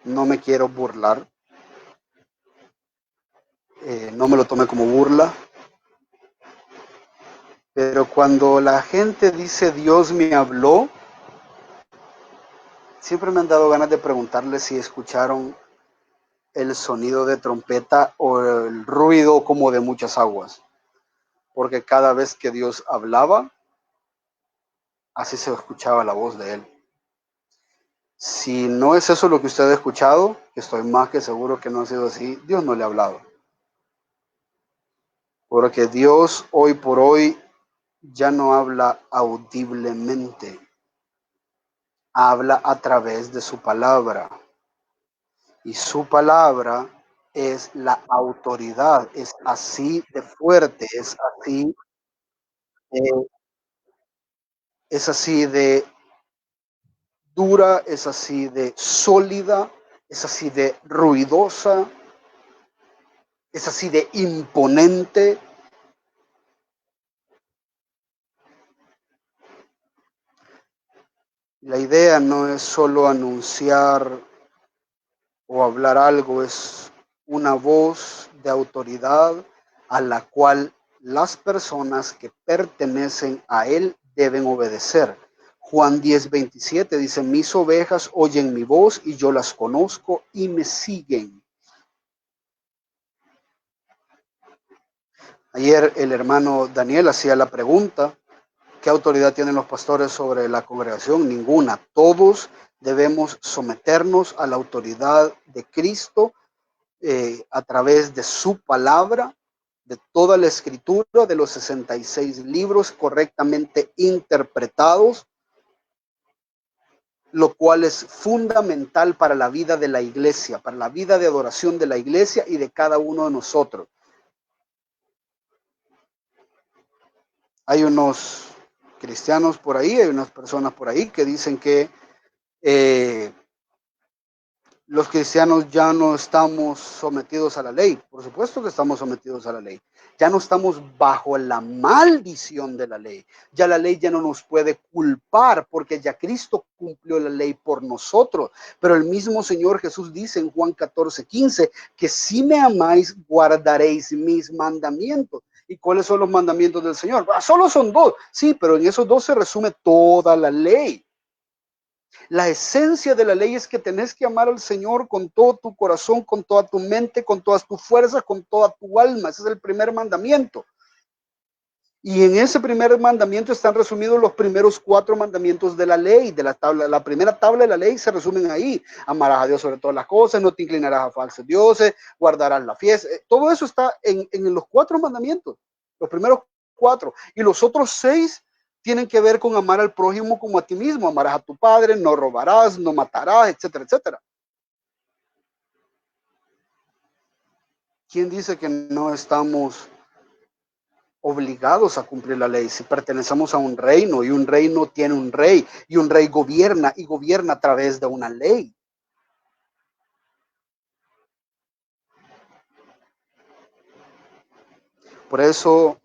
No me quiero burlar, no me lo tome como burla, pero cuando la gente dice Dios me habló, siempre me han dado ganas de preguntarle si escucharon el sonido de trompeta o el ruido como de muchas aguas, porque cada vez que Dios hablaba, así se escuchaba la voz de Él. Si no es eso lo que usted ha escuchado, que estoy más que seguro que no ha sido así, Dios no le ha hablado. Porque Dios hoy por hoy ya no habla audiblemente, habla a través de su palabra. Y su palabra es la autoridad, es así de fuerte, eh, es así de dura, es así de sólida, es así de ruidosa, es así de imponente. La idea no es solo anunciar o hablar algo, es una voz de autoridad a la cual las personas que pertenecen a Él deben obedecer. Juan 10:27 dice, mis ovejas oyen mi voz y yo las conozco y me siguen. Ayer el hermano Daniel hacía la pregunta, ¿qué autoridad tienen los pastores sobre la congregación? Ninguna. Todos debemos someternos a la autoridad de Cristo a través de su palabra, de toda la escritura, de los 66 libros correctamente interpretados, lo cual es fundamental para la vida de la iglesia, para la vida de adoración de la iglesia y de cada uno de nosotros. Hay unos cristianos por ahí, hay unas personas por ahí que dicen que eh, los cristianos ya no estamos sometidos a la ley. Por supuesto que estamos sometidos a la ley. Ya no estamos bajo la maldición de la ley. Ya la ley ya no nos puede culpar porque ya Cristo cumplió la ley por nosotros. Pero el mismo Señor Jesús dice en Juan 14:15 que si me amáis, guardaréis mis mandamientos. ¿Y cuáles son los mandamientos del Señor? Solo son dos. Sí, pero en esos dos se resume toda la ley. La esencia de la ley es que tenés que amar al Señor con todo tu corazón, con toda tu mente, con todas tus fuerzas, con toda tu alma. Ese es el primer mandamiento. Y en ese primer mandamiento están resumidos los primeros 4 mandamientos de la ley, de la tabla. La primera tabla de la ley se resumen ahí. Amarás a Dios sobre todas las cosas, no te inclinarás a falsos dioses, guardarás la fiesta. Todo eso está en los 4 mandamientos, los primeros 4. Y los otros 6 tienen que ver con amar al prójimo como a ti mismo. Amarás a tu padre, no robarás, no matarás, etcétera, etcétera. ¿Quién dice que no estamos obligados a cumplir la ley? Si pertenecemos a un reino y un reino tiene un rey y un rey gobierna y gobierna a través de una ley. Por eso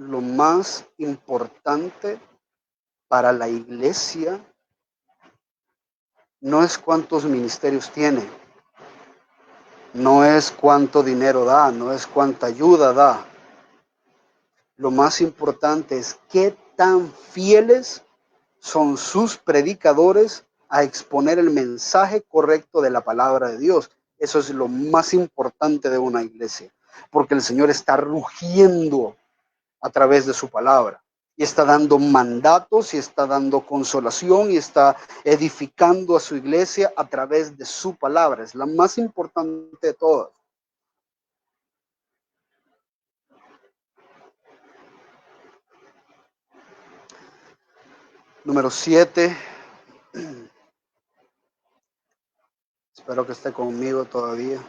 lo más importante para la iglesia no es cuántos ministerios tiene, no es cuánto dinero da, no es cuánta ayuda da. Lo más importante es qué tan fieles son sus predicadores a exponer el mensaje correcto de la palabra de Dios. Eso es lo más importante de una iglesia, porque el Señor está rugiendo a través de su palabra y está dando mandatos y está dando consolación y está edificando a su iglesia a través de su palabra. Es la más importante de todas. Número 7. Espero que esté conmigo todavía.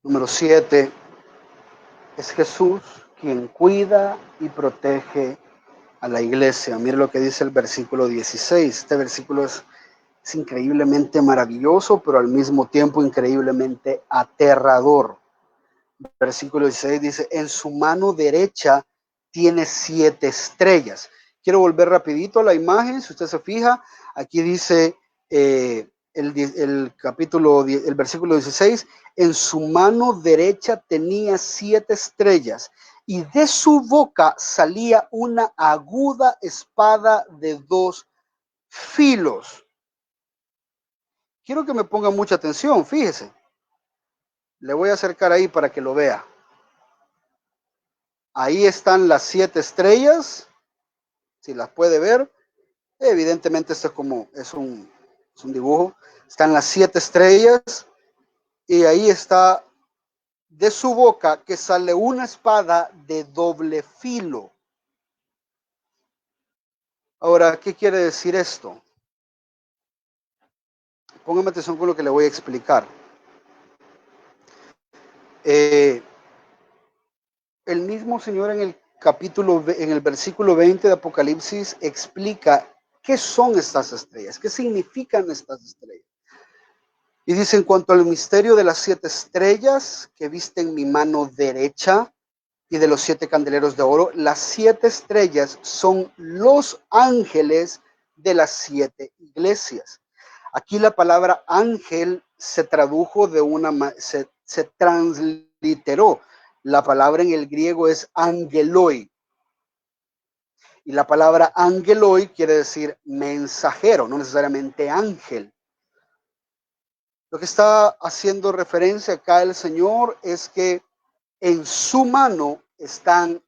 Número 7. Es Jesús quien cuida y protege a la iglesia. Mire lo que dice el versículo 16. Este versículo es Es increíblemente maravilloso, pero al mismo tiempo increíblemente aterrador. Versículo 16 dice, en su mano derecha tiene 7 estrellas. Quiero volver rapidito a la imagen, si usted se fija, aquí dice el versículo 16, en su mano derecha tenía 7 estrellas y de su boca salía una aguda espada de 2 filos. Quiero que me ponga mucha atención, fíjese. Le voy a acercar ahí para que lo vea. Ahí están las 7 estrellas, si las puede ver. Evidentemente esto es un dibujo. Están las 7 estrellas y ahí está de su boca que sale una espada de doble filo. Ahora, ¿qué quiere decir esto? Póngame atención con lo que le voy a explicar. El mismo Señor en el versículo 20 de Apocalipsis explica qué son estas estrellas, qué significan estas estrellas. Y dice, en cuanto al misterio de las 7 estrellas que viste en mi mano derecha y de los 7 candeleros de oro, las 7 estrellas son los ángeles de las 7 iglesias. Aquí la palabra ángel se tradujo se transliteró. La palabra en el griego es angeloi. Y la palabra angeloi quiere decir mensajero, no necesariamente ángel. Lo que está haciendo referencia acá el Señor es que en su mano están.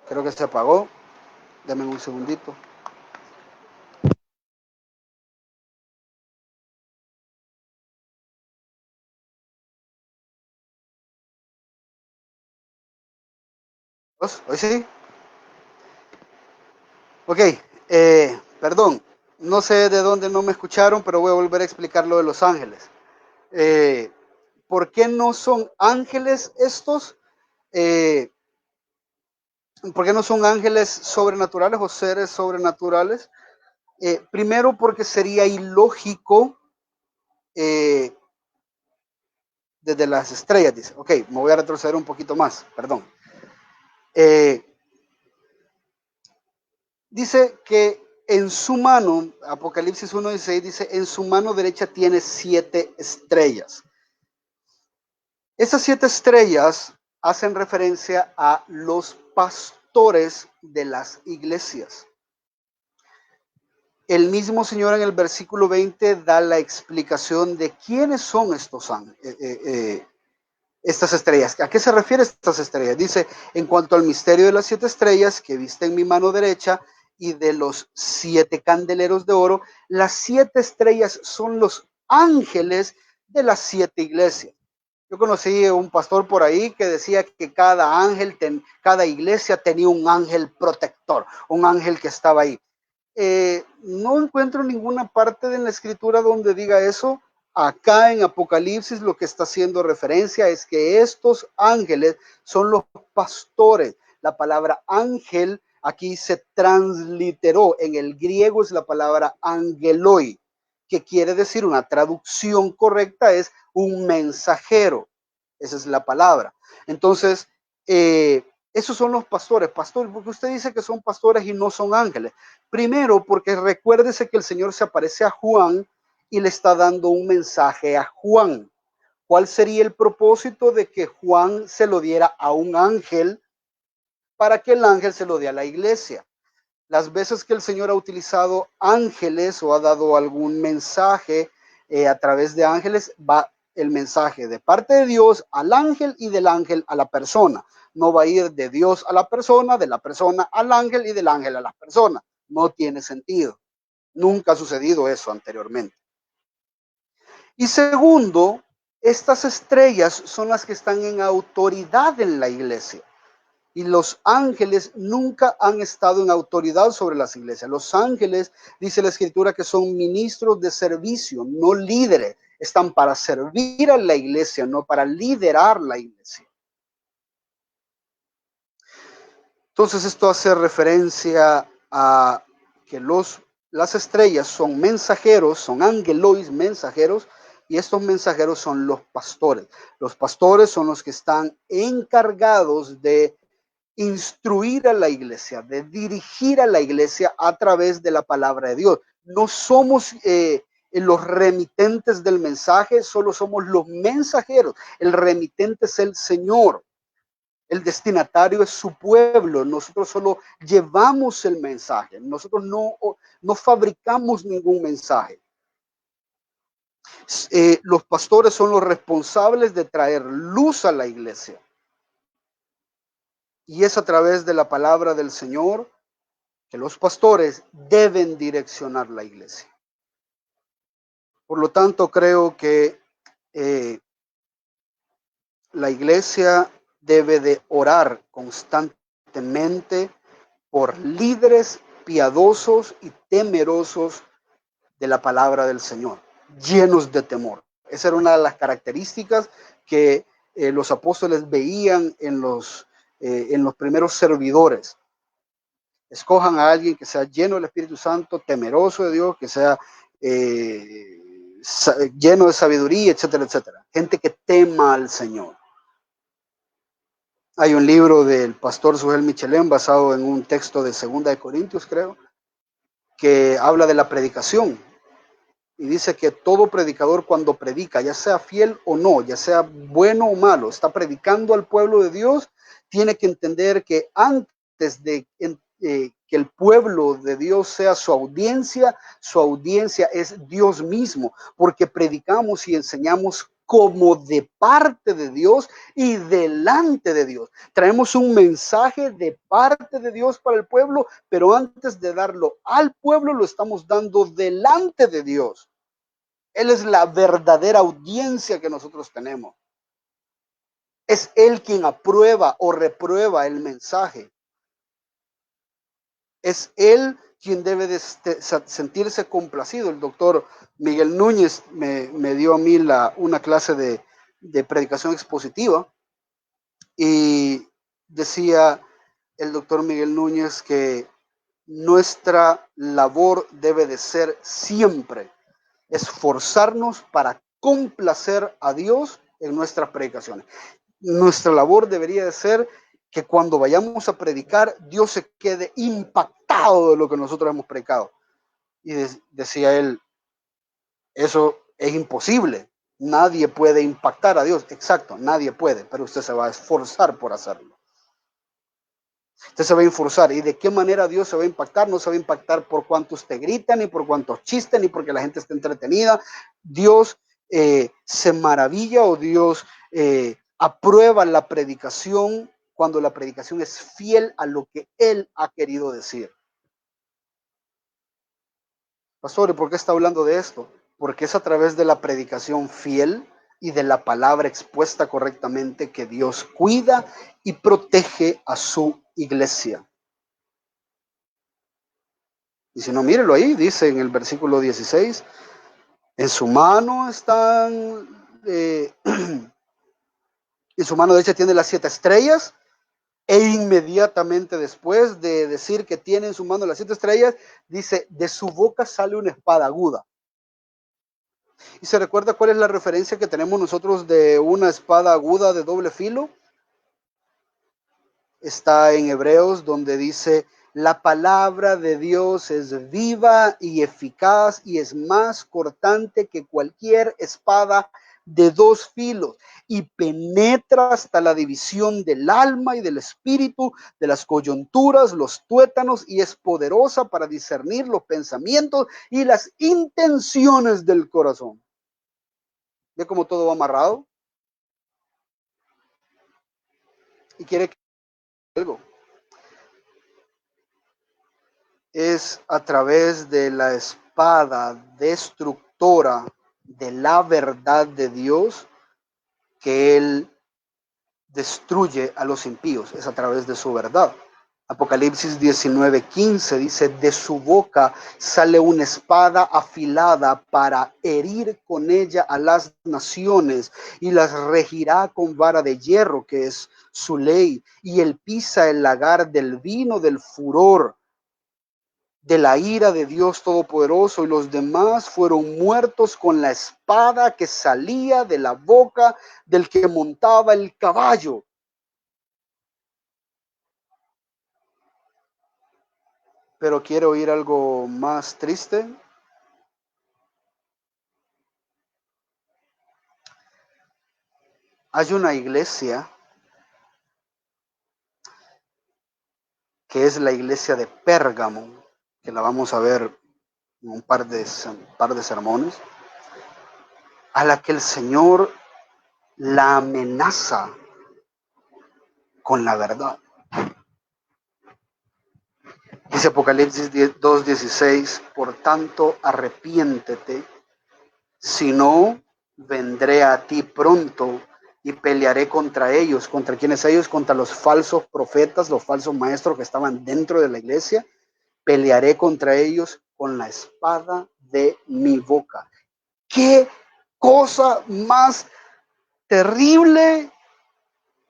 Creo que se apagó. Dame un segundito. ¿Hoy sí? Ok, perdón. No sé de dónde no me escucharon, pero voy a volver a explicar lo de los ángeles. ¿Por qué no son ángeles estos? ¿Por qué no son ángeles sobrenaturales o seres sobrenaturales? Primero porque sería ilógico desde las estrellas, dice. Ok, me voy a retroceder un poquito más, perdón. Dice que en su mano, Apocalipsis 1:16 dice, en su mano derecha tiene 7 estrellas. Esas 7 estrellas hacen referencia a los pastores de las iglesias. El mismo Señor en el versículo 20 da la explicación de quiénes son estas estrellas. ¿A qué se refiere estas estrellas? Dice, en cuanto al misterio de las 7 estrellas que viste en mi mano derecha y de los 7 candeleros de oro, las 7 estrellas son los ángeles de las 7 iglesias. Yo conocí un pastor por ahí que decía que cada iglesia tenía un ángel protector, un ángel que estaba ahí. No encuentro ninguna parte de la escritura donde diga eso. Acá en Apocalipsis lo que está haciendo referencia es que estos ángeles son los pastores. La palabra ángel aquí se transliteró. En el griego es la palabra angeloi, que quiere decir, una traducción correcta es un mensajero. Esa es la palabra. Entonces, esos son los pastores. Pastor, porque usted dice que son pastores y no son ángeles. Primero, porque recuérdese que el Señor se aparece a Juan y le está dando un mensaje a Juan. ¿Cuál sería el propósito de que Juan se lo diera a un ángel para que el ángel se lo dé a la iglesia? Las veces que el Señor ha utilizado ángeles o ha dado algún mensaje a través de ángeles, va el mensaje de parte de Dios al ángel y del ángel a la persona. No va a ir de Dios a la persona, de la persona al ángel y del ángel a la persona. No tiene sentido. Nunca ha sucedido eso anteriormente. Y segundo, estas estrellas son las que están en autoridad en la iglesia. Y los ángeles nunca han estado en autoridad sobre las iglesias. Los ángeles, dice la escritura, que son ministros de servicio, no líderes. Están para servir a la iglesia, no para liderar la iglesia. Entonces esto hace referencia a que las estrellas son mensajeros, son angelois mensajeros, y estos mensajeros son los pastores. Los pastores son los que están encargados de instruir a la iglesia, de dirigir a la iglesia a través de la palabra de Dios. No somos los remitentes del mensaje, solo somos los mensajeros. El remitente es el Señor. El destinatario es su pueblo. Nosotros solo llevamos el mensaje. Nosotros no fabricamos ningún mensaje. Los pastores son los responsables de traer luz a la iglesia. Y es a través de la palabra del Señor que los pastores deben direccionar la iglesia. Por lo tanto, creo que la iglesia debe de orar constantemente por líderes piadosos y temerosos de la palabra del Señor, llenos de temor. Esa era una de las características que los apóstoles veían en los primeros servidores. Escojan a alguien que sea lleno del Espíritu Santo, temeroso de Dios, que sea lleno de sabiduría, etcétera, etcétera. Gente que tema al Señor. Hay un libro del pastor Sujel Michelén basado en un texto de 2 Corintios, creo, que habla de la predicación. Y dice que todo predicador cuando predica, ya sea fiel o no, ya sea bueno o malo, está predicando al pueblo de Dios, tiene que entender que antes de que el pueblo de Dios sea su audiencia es Dios mismo, porque predicamos y enseñamos como de parte de Dios y delante de Dios. Traemos un mensaje de parte de Dios para el pueblo, pero antes de darlo al pueblo, lo estamos dando delante de Dios. Él es la verdadera audiencia que nosotros tenemos. Es Él quien aprueba o reprueba el mensaje. Es Él quien debe de sentirse complacido. El doctor Miguel Núñez me dio a mí una clase de predicación expositiva y decía el doctor Miguel Núñez que nuestra labor debe de ser siempre esforzarnos para complacer a Dios en nuestras predicaciones. Nuestra labor debería de ser que cuando vayamos a predicar, Dios se quede impactado de lo que nosotros hemos predicado. Y decía él, eso es imposible. Nadie puede impactar a Dios. Exacto, nadie puede, pero usted se va a esforzar por hacerlo. Usted se va a esforzar. ¿Y de qué manera Dios se va a impactar? No se va a impactar por cuánto usted grita, ni por cuántos chistes, ni porque la gente esté entretenida. Dios se maravilla o Dios aprueba la predicación cuando la predicación es fiel a lo que Él ha querido decir. Pastor, ¿y por qué está hablando de esto? Porque es a través de la predicación fiel y de la palabra expuesta correctamente que Dios cuida y protege a su iglesia. Y si no, mírelo ahí, dice en el versículo 16, en su mano están, en su mano derecha tiene las 7 estrellas, e inmediatamente después de decir que tiene en su mano las 7 estrellas, dice, de su boca sale una espada aguda. ¿Y se recuerda cuál es la referencia que tenemos nosotros de una espada aguda de doble filo? Está en Hebreos, donde dice, la palabra de Dios es viva y eficaz y es más cortante que cualquier espada de dos filos y penetra hasta la división del alma y del espíritu, de las coyunturas, los tuétanos, y es poderosa para discernir los pensamientos y las intenciones del corazón. ¿Ve cómo todo va amarrado? Y quiere que algo. Es a través de la espada destructora de la verdad de Dios que Él destruye a los impíos, es a través de su verdad. Apocalipsis 19:15 dice, de su boca sale una espada afilada para herir con ella a las naciones y las regirá con vara de hierro, que es su ley, y él pisa el lagar del vino del furor de la ira de Dios Todopoderoso, y los demás fueron muertos con la espada que salía de la boca del que montaba el caballo. Pero quiero oír algo más triste. Hay una iglesia que es la iglesia de Pérgamo, que la vamos a ver en un par de sermones, a la que el Señor la amenaza con la verdad. Dice Apocalipsis 2:16, por tanto arrepiéntete, si no, vendré a ti pronto y pelearé contra ellos. ¿Contra quiénes ellos? Contra los falsos profetas, los falsos maestros que estaban dentro de la iglesia. Pelearé contra ellos con la espada de mi boca. ¿Qué cosa más terrible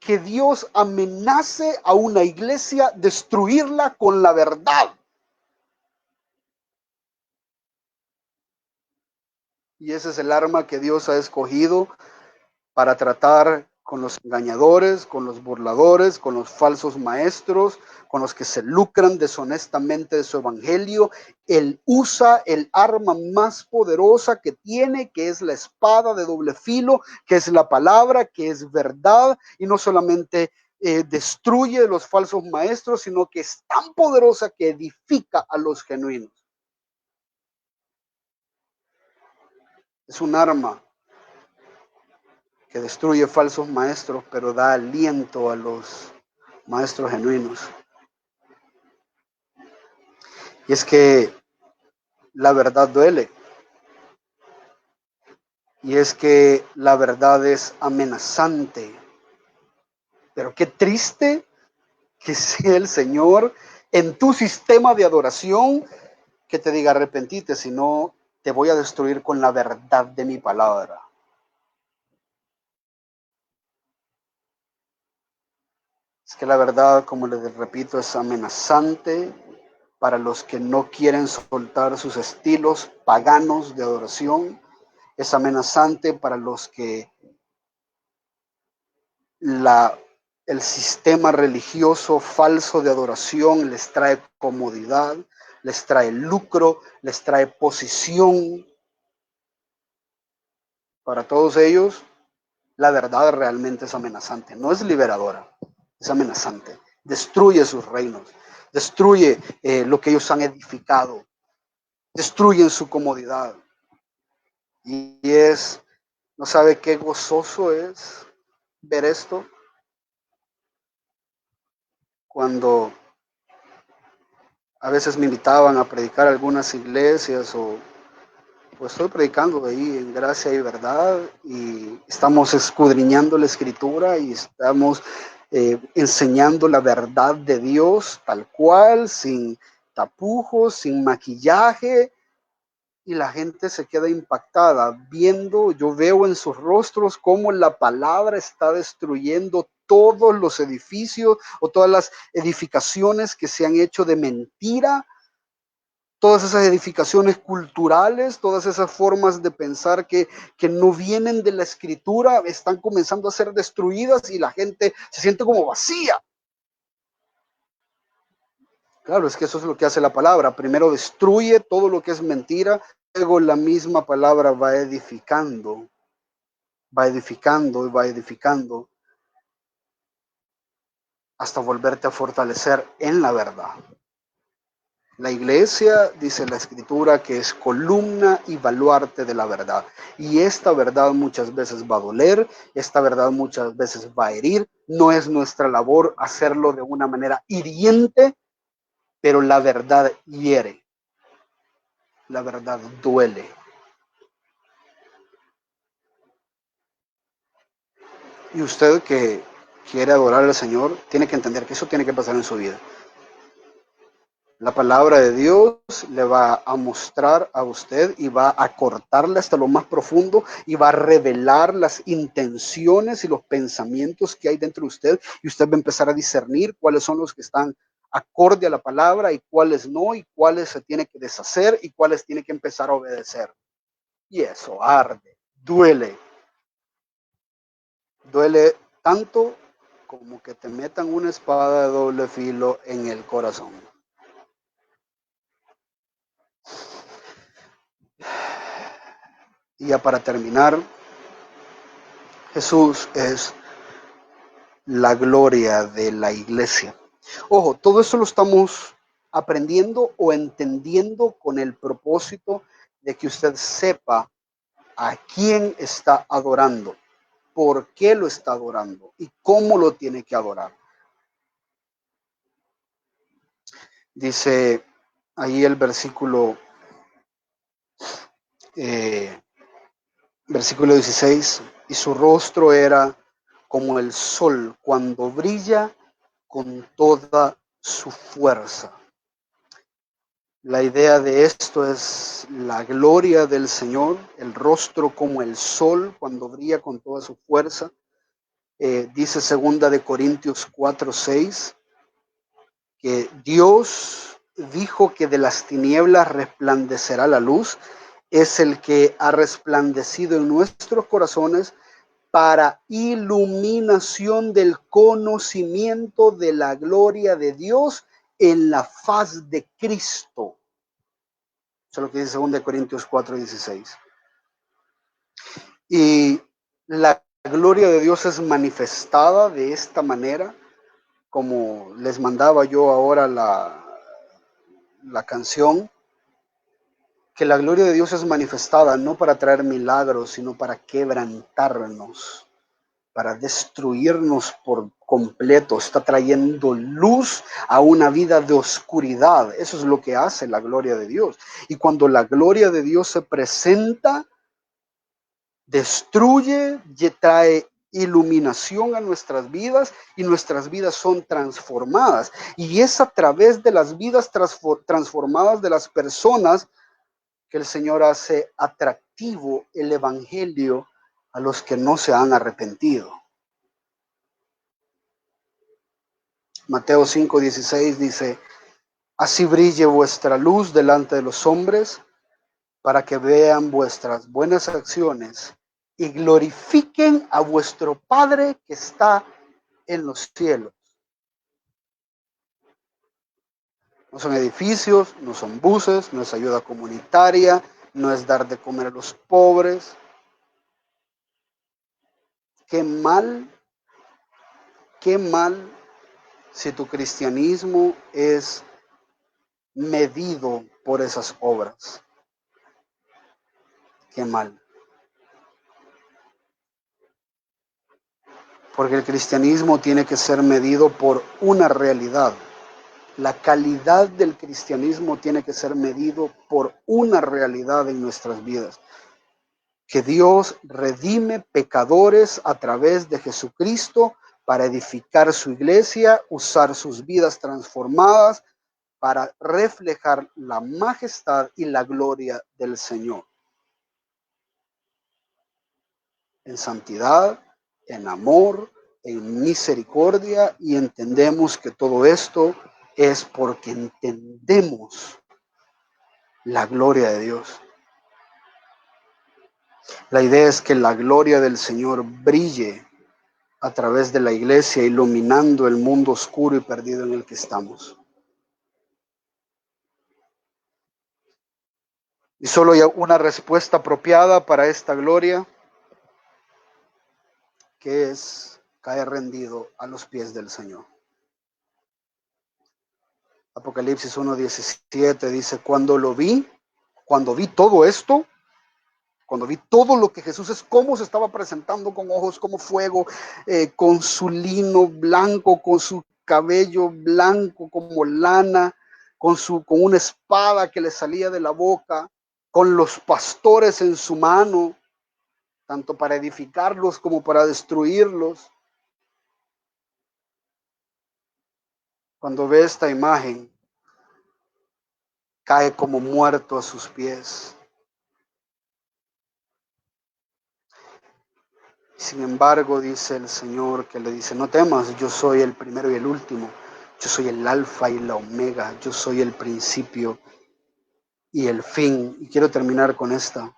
que Dios amenace a una iglesia, destruirla con la verdad? Y ese es el arma que Dios ha escogido para tratar con los engañadores, con los burladores, con los falsos maestros, con los que se lucran deshonestamente de su evangelio. Él usa el arma más poderosa que tiene, que es la espada de doble filo, que es la palabra, que es verdad, y no solamente destruye a los falsos maestros, sino que es tan poderosa que edifica a los genuinos. Es un arma que destruye falsos maestros, pero da aliento a los maestros genuinos. Y es que la verdad duele. Y es que la verdad es amenazante. Pero qué triste que sea el Señor en tu sistema de adoración que te diga arrepentite, si no te voy a destruir con la verdad de mi palabra. Es que la verdad, como les repito, es amenazante para los que no quieren soltar sus estilos paganos de adoración. Es amenazante para los que el sistema religioso falso de adoración les trae comodidad, les trae lucro, les trae posición. Para todos ellos, la verdad realmente es amenazante, no es liberadora, es amenazante. Destruye sus reinos, destruye lo que ellos han edificado, destruyen su comodidad. Y no sabe qué gozoso es ver esto cuando a veces me invitaban a predicar algunas iglesias o pues estoy predicando ahí en gracia y verdad y estamos escudriñando la escritura y estamos enseñando la verdad de Dios tal cual, sin tapujos, sin maquillaje, y la gente se queda impactada viendo, yo veo en sus rostros cómo la palabra está destruyendo todos los edificios o todas las edificaciones que se han hecho de mentira, todas esas edificaciones culturales, todas esas formas de pensar que no vienen de la escritura, están comenzando a ser destruidas y la gente se siente como vacía. Claro, es que eso es lo que hace la palabra. Primero destruye todo lo que es mentira, luego la misma palabra va edificando. va edificando y va edificando hasta volverte a fortalecer en la verdad. La iglesia, dice la escritura, que es columna y baluarte de la verdad. Y esta verdad muchas veces va a doler, esta verdad muchas veces va a herir. No es nuestra labor hacerlo de una manera hiriente, pero la verdad hiere, la verdad duele. Y usted que quiere adorar al Señor, tiene que entender que eso tiene que pasar en su vida. La palabra de Dios le va a mostrar a usted y va a cortarle hasta lo más profundo y va a revelar las intenciones y los pensamientos que hay dentro de usted, y usted va a empezar a discernir cuáles son los que están acorde a la palabra y cuáles no, y cuáles se tiene que deshacer y cuáles tiene que empezar a obedecer. Y eso arde, duele, duele tanto como que te metan una espada de doble filo en el corazón. Y ya para terminar, Jesús es la gloria de la iglesia. Ojo, todo eso lo estamos aprendiendo o entendiendo con el propósito de que usted sepa a quién está adorando, por qué lo está adorando y cómo lo tiene que adorar. Dice ahí el versículo 16, y su rostro era como el sol cuando brilla con toda su fuerza. La idea de esto es la gloria del Señor, el rostro como el sol cuando brilla con toda su fuerza. Dice segunda de Corintios 4:6 que Dios dijo que de las tinieblas resplandecerá la luz. Es el que ha resplandecido en nuestros corazones para iluminación del conocimiento de la gloria de Dios en la faz de Cristo. Eso es lo que dice 2 Corintios 4:16. Y la gloria de Dios es manifestada de esta manera, como les mandaba yo ahora la canción, que la gloria de Dios es manifestada no para traer milagros, sino para quebrantarnos, para destruirnos por completo. Está trayendo luz a una vida de oscuridad. Eso es lo que hace la gloria de Dios. Y cuando la gloria de Dios se presenta, destruye, trae iluminación a nuestras vidas y nuestras vidas son transformadas. Y es a través de las vidas transformadas de las personas que el Señor hace atractivo el evangelio a los que no se han arrepentido. Mateo 5:16 dice: así brille vuestra luz delante de los hombres, para que vean vuestras buenas acciones y glorifiquen a vuestro Padre que está en los cielos. No son edificios, no son buses, no es ayuda comunitaria, no es dar de comer a los pobres. Qué mal si tu cristianismo es medido por esas obras. Qué mal. Porque el cristianismo tiene que ser medido por una realidad. La calidad del cristianismo tiene que ser medido por una realidad en nuestras vidas. Que Dios redime pecadores a través de Jesucristo para edificar su iglesia, usar sus vidas transformadas para reflejar la majestad y la gloria del Señor. En santidad, en amor, en misericordia, y entendemos que todo esto es porque entendemos la gloria de Dios. La idea es que la gloria del Señor brille a través de la iglesia, iluminando el mundo oscuro y perdido en el que estamos. Y solo hay una respuesta apropiada para esta gloria, ¿qué es? Cae rendido a los pies del Señor. Apocalipsis 1:17 dice, cuando vi todo esto, cuando vi todo lo que Jesús es, cómo se estaba presentando con ojos como fuego, con su lino blanco, con su cabello blanco como lana, con una espada que le salía de la boca, con los pastores en su mano, tanto para edificarlos como para destruirlos. Cuando ve esta imagen, cae como muerto a sus pies. Sin embargo, dice el Señor, que le dice, no temas, yo soy el primero y el último, yo soy el alfa y la omega, yo soy el principio y el fin. Y quiero terminar con esta.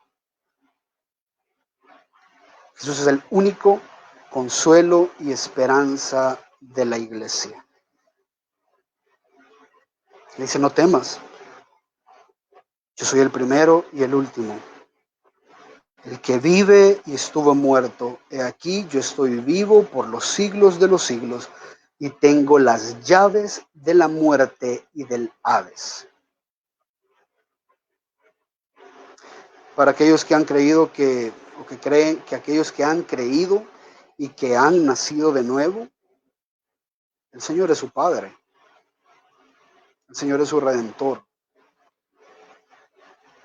Jesús es el único consuelo y esperanza de la iglesia. Le dice, no temas, yo soy el primero y el último, el que vive y estuvo muerto. He aquí, yo estoy vivo por los siglos de los siglos y tengo las llaves de la muerte y del Hades. Para aquellos que han creído o que creen que aquellos que han creído y que han nacido de nuevo, el Señor es su Padre, el Señor es su Redentor,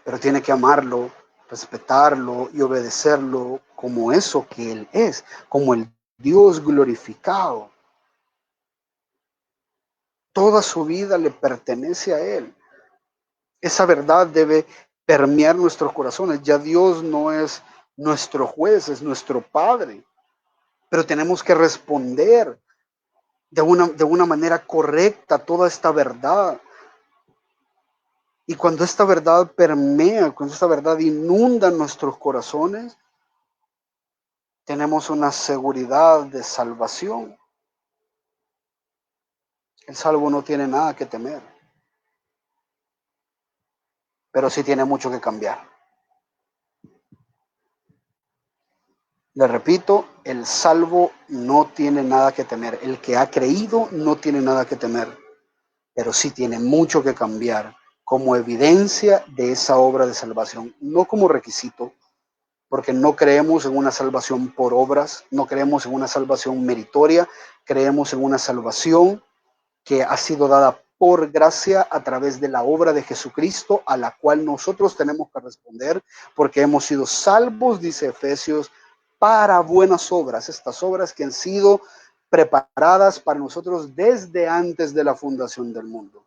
pero tiene que amarlo, respetarlo y obedecerlo como eso que Él es, como el Dios glorificado. Toda su vida le pertenece a Él. Esa verdad debe permear nuestros corazones. Ya Dios no es nuestro juez, es nuestro Padre, pero tenemos que responder de una manera correcta toda esta verdad. Y cuando esta verdad permea, cuando esta verdad inunda nuestros corazones, tenemos una seguridad de salvación. El salvo no tiene nada que temer, pero sí tiene mucho que cambiar. Le repito, el salvo no tiene nada que temer. El que ha creído no tiene nada que temer, pero sí tiene mucho que cambiar como evidencia de esa obra de salvación, no como requisito, porque no creemos en una salvación por obras, no creemos en una salvación meritoria, creemos en una salvación que ha sido dada por gracia a través de la obra de Jesucristo, a la cual nosotros tenemos que responder, porque hemos sido salvos, dice Efesios, para buenas obras, estas obras que han sido preparadas para nosotros desde antes de la fundación del mundo.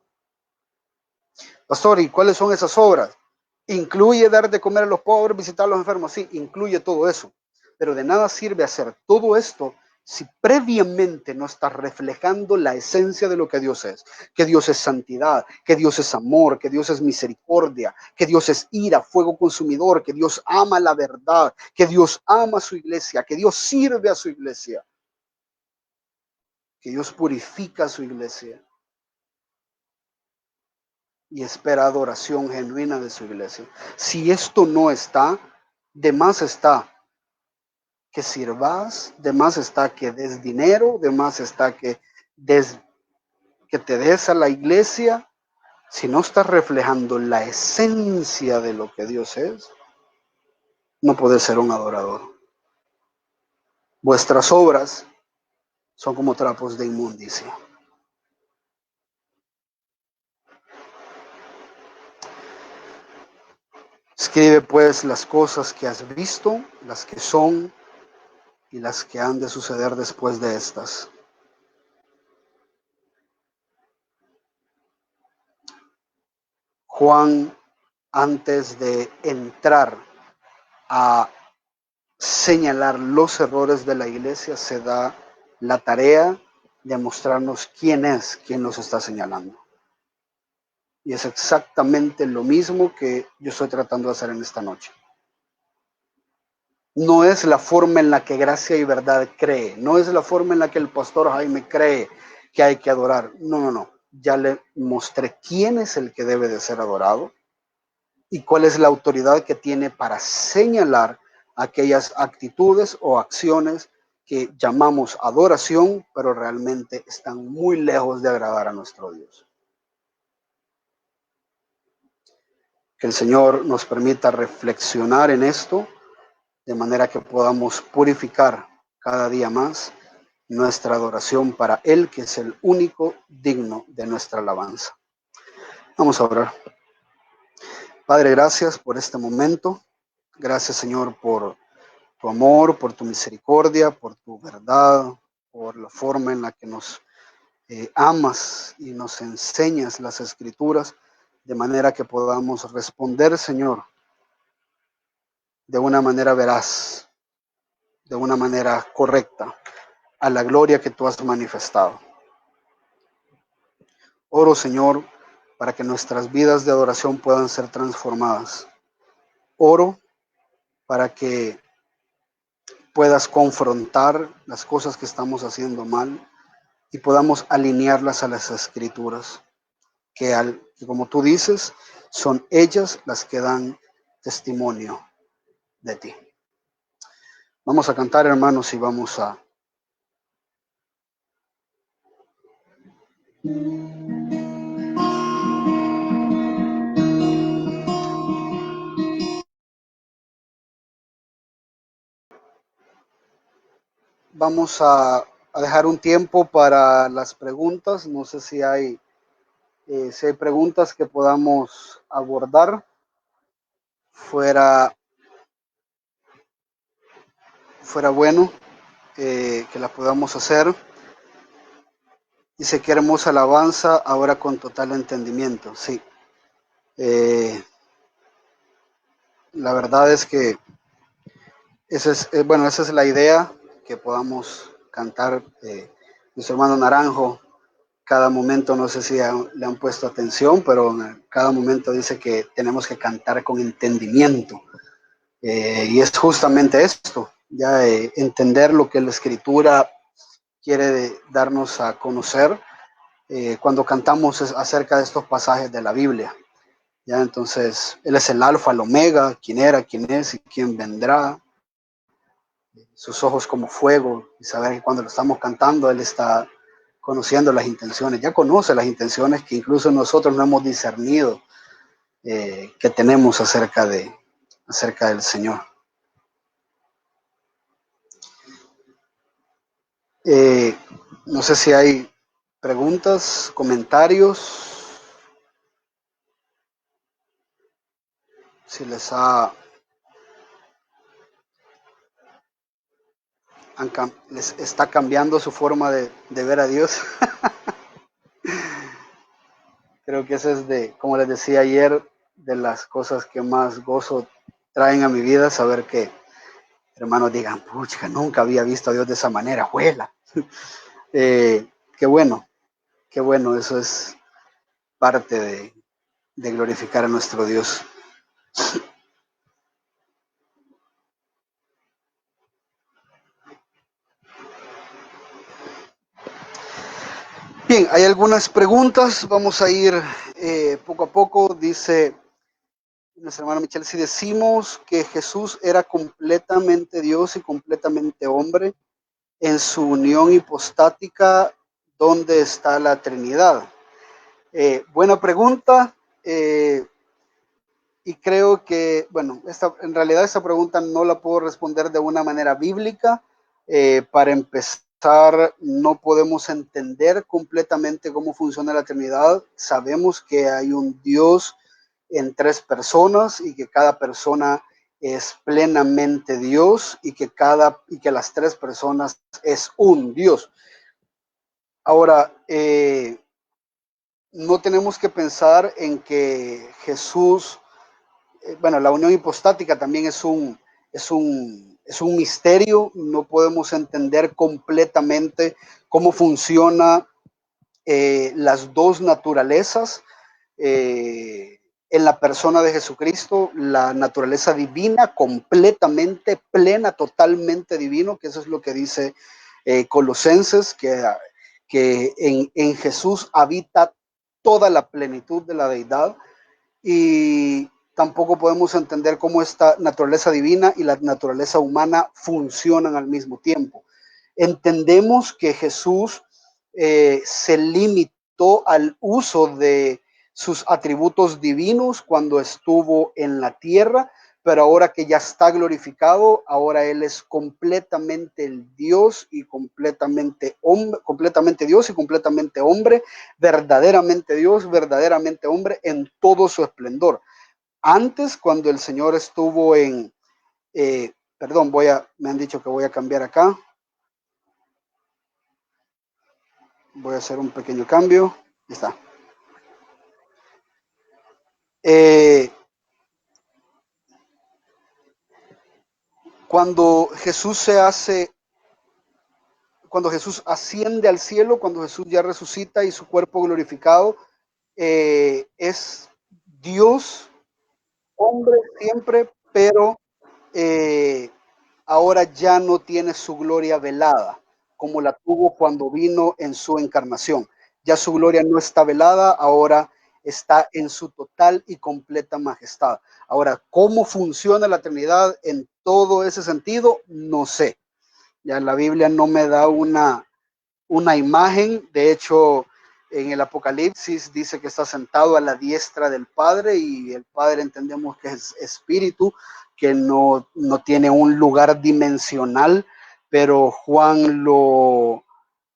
Pastor, ¿y cuáles son esas obras? ¿Incluye dar de comer a los pobres, visitar a los enfermos? Sí, incluye todo eso. Pero de nada sirve hacer todo esto si previamente no estás reflejando la esencia de lo que Dios es. Que Dios es santidad, que Dios es amor, que Dios es misericordia, que Dios es ira, fuego consumidor, que Dios ama la verdad, que Dios ama a su iglesia, que Dios sirve a su iglesia, que Dios purifica a su iglesia y espera adoración genuina de su iglesia. Si esto no está, de más está que sirvas, de más está que des dinero, de más está que te des a la iglesia. Si no estás reflejando la esencia de lo que Dios es, no puedes ser un adorador. Vuestras obras son como trapos de inmundicia. Escribe pues las cosas que has visto, las que son y las que han de suceder después de estas. Juan, antes de entrar a señalar los errores de la iglesia, se da la tarea de mostrarnos quién es quien los está señalando. Y es exactamente lo mismo que yo estoy tratando de hacer en esta noche. No es la forma en la que Gracia y Verdad cree, no es la forma en la que el pastor Jaime cree que hay que adorar. No. Ya le mostré quién es el que debe de ser adorado y cuál es la autoridad que tiene para señalar aquellas actitudes o acciones que llamamos adoración, pero realmente están muy lejos de agradar a nuestro Dios. Que el Señor nos permita reflexionar en esto, de manera que podamos purificar cada día más nuestra adoración para Él, que es el único digno de nuestra alabanza. Vamos a orar. Padre, gracias por este momento. Gracias, Señor, por tu amor, por tu misericordia, por tu verdad, por la forma en la que nos amas y nos enseñas las escrituras, de manera que podamos responder, Señor, de una manera veraz, de una manera correcta, a la gloria que tú has manifestado. Oro, Señor, para que nuestras vidas de adoración puedan ser transformadas. Oro para que puedas confrontar las cosas que estamos haciendo mal y podamos alinearlas a las escrituras, que como tú dices, son ellas las que dan testimonio de ti. Vamos a cantar, hermanos, y vamos a dejar un tiempo para las preguntas. No sé si hay preguntas que podamos abordar. Fuera bueno que la podamos hacer. Dice que hermosa alabanza, ahora con total entendimiento. Sí. La verdad es que esa es la idea, que podamos cantar. Nuestro hermano Naranjo, cada momento, no sé si le han puesto atención, pero en cada momento dice que tenemos que cantar con entendimiento. Y es justamente esto, ya entender lo que la Escritura quiere darnos a conocer cuando cantamos acerca de estos pasajes de la Biblia. Ya, entonces, Él es el alfa, el omega, quién era, quién es y quién vendrá. Sus ojos como fuego, y saber que cuando lo estamos cantando, Él está conociendo las intenciones. Ya conoce las intenciones que incluso nosotros no hemos discernido que tenemos acerca del Señor. No sé si hay preguntas, comentarios, si les está cambiando su forma de ver a Dios. Creo que eso es como les decía ayer, de las cosas que más gozo traen a mi vida, saber que hermanos digan, pucha, nunca había visto a Dios de esa manera, abuela. Qué bueno, eso es parte de glorificar a nuestro Dios. Bien, hay algunas preguntas, vamos a ir poco a poco. Dice nuestra hermana Michelle, si decimos que Jesús era completamente Dios y completamente hombre, en su unión hipostática, ¿dónde está la Trinidad? Buena pregunta, y creo que, bueno, en realidad esta pregunta no la puedo responder de una manera bíblica. Para empezar, no podemos entender completamente cómo funciona la Trinidad. Sabemos que hay un Dios en tres personas y que cada persona es plenamente Dios y que las tres personas es un Dios. Ahora, no tenemos que pensar en que Jesús, la unión hipostática también es un misterio. No podemos entender completamente cómo funciona las dos naturalezas en la persona de Jesucristo, la naturaleza divina completamente plena, totalmente divino, que eso es lo que dice Colosenses, que en Jesús habita toda la plenitud de la deidad. Y tampoco podemos entender cómo esta naturaleza divina y la naturaleza humana funcionan al mismo tiempo. Entendemos que Jesús se limitó al uso de sus atributos divinos cuando estuvo en la tierra, pero ahora que ya está glorificado, ahora Él es completamente el Dios y completamente hombre, completamente Dios y completamente hombre, verdaderamente Dios, verdaderamente hombre en todo su esplendor. Antes, cuando el Señor estuvo en, perdón, me han dicho que voy a cambiar acá, voy a hacer un pequeño cambio, ahí está. Eh, cuando Jesús se hace, cuando Jesús asciende al cielo, cuando Jesús ya resucita y su cuerpo glorificado, es Dios, hombre siempre, pero eh, ahora ya no tiene su gloria velada, como la tuvo cuando vino en su encarnación. Ya su gloria no está velada, ahora está en su total y completa majestad. Ahora, ¿cómo funciona la Trinidad en todo ese sentido? No sé. Ya la Biblia no me da una imagen. De hecho, en el Apocalipsis dice que está sentado a la diestra del Padre, y el Padre entendemos que es espíritu, que no tiene un lugar dimensional, pero Juan lo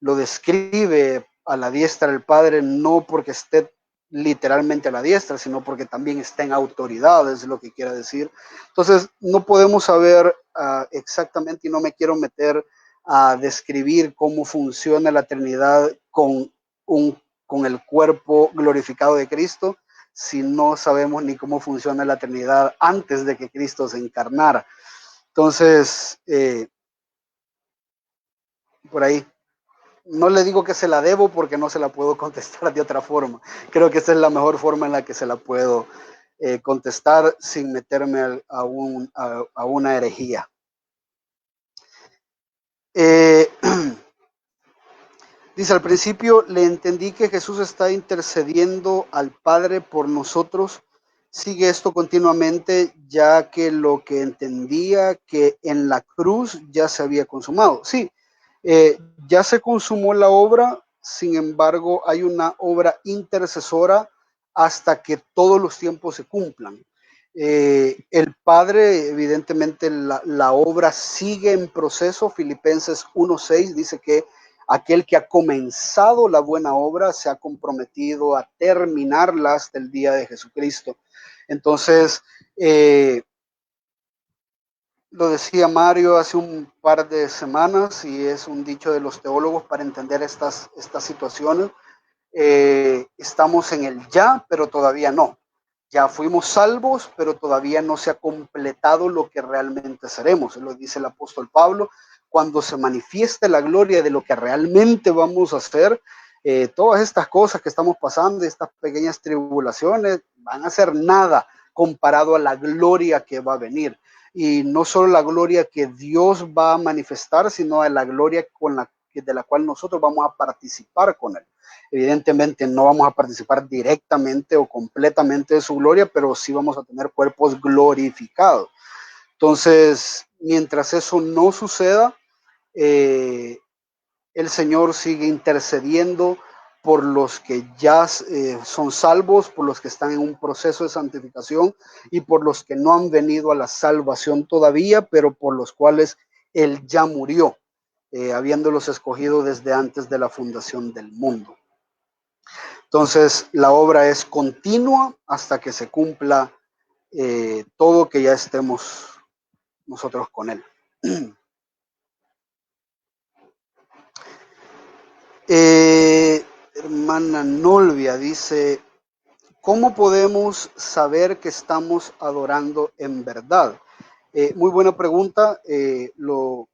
describe a la diestra del Padre no porque esté literalmente a la diestra, sino porque también está en autoridad, es lo que quiere decir. Entonces, no podemos saber exactamente, y no me quiero meter a describir cómo funciona la Trinidad con el cuerpo glorificado de Cristo, si no sabemos ni cómo funciona la Trinidad antes de que Cristo se encarnara. Entonces, por ahí, no le digo que se la debo porque no se la puedo contestar de otra forma. Creo que esa es la mejor forma en la que se la puedo contestar sin meterme a una herejía. Eh, Dice, al principio le entendí que Jesús está intercediendo al Padre por nosotros. Sigue esto continuamente, ya que lo que entendía que en la cruz ya se había consumado. Sí, ya se consumó la obra, sin embargo, hay una obra intercesora hasta que todos los tiempos se cumplan. El Padre, evidentemente, la obra sigue en proceso. Filipenses 1:6 dice que aquel que ha comenzado la buena obra se ha comprometido a terminarla hasta el día de Jesucristo. Entonces, lo decía Mario hace un par de semanas, y es un dicho de los teólogos para entender estas situaciones. Estamos en el ya, pero todavía no. Ya fuimos salvos, pero todavía no se ha completado lo que realmente seremos. Lo dice el apóstol Pablo. Cuando se manifieste la gloria de lo que realmente vamos a hacer, todas estas cosas que estamos pasando, estas pequeñas tribulaciones, van a ser nada comparado a la gloria que va a venir. Y no solo la gloria que Dios va a manifestar, sino a la gloria de la cual nosotros vamos a participar con Él. Evidentemente no vamos a participar directamente o completamente de su gloria, pero sí vamos a tener cuerpos glorificados. Entonces, mientras eso no suceda, el Señor sigue intercediendo por los que ya son salvos, por los que están en un proceso de santificación y por los que no han venido a la salvación todavía, pero por los cuales Él ya murió, habiéndolos escogido desde antes de la fundación del mundo. Entonces, la obra es continua hasta que se cumpla todo, que ya estemos nosotros con Él. Hermana Nolvia dice, ¿cómo podemos saber que estamos adorando en verdad? Muy buena pregunta. Lo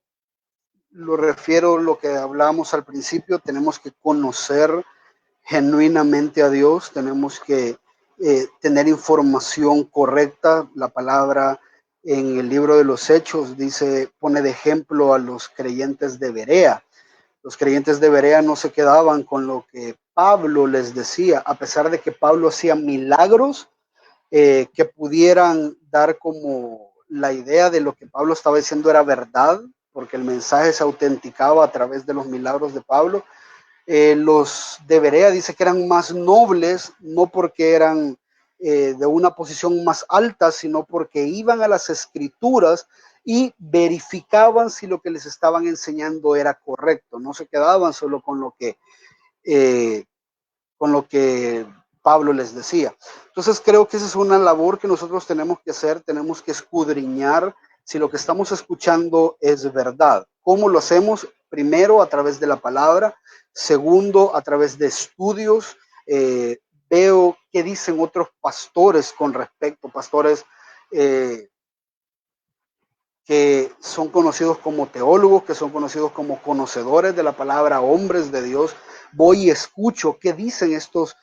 refiero a lo que hablábamos al principio. Tenemos que conocer genuinamente a Dios, tenemos que tener información correcta. La palabra en el libro de los Hechos dice, pone de ejemplo a los creyentes de Berea. Los creyentes de Berea no se quedaban con lo que Pablo les decía, a pesar de que Pablo hacía milagros que pudieran dar como la idea de lo que Pablo estaba diciendo era verdad. porque el mensaje se autenticaba a través de los milagros de Pablo. Los de Berea dice que eran más nobles, no porque eran de una posición más alta, sino porque iban a las escrituras y verificaban si lo que les estaban enseñando era correcto. No se quedaban solo eh, con lo que Pablo les decía. Entonces creo que esa es una labor que nosotros tenemos que hacer, tenemos que escudriñar si lo que estamos escuchando es verdad. ¿Cómo lo hacemos? Primero, a través de la palabra. Segundo, a través de estudios. Veo qué dicen otros pastores con respecto, pastores eh, que son conocidos como teólogos, que son conocidos como conocedores de la palabra, hombres de Dios. Voy y escucho qué dicen estos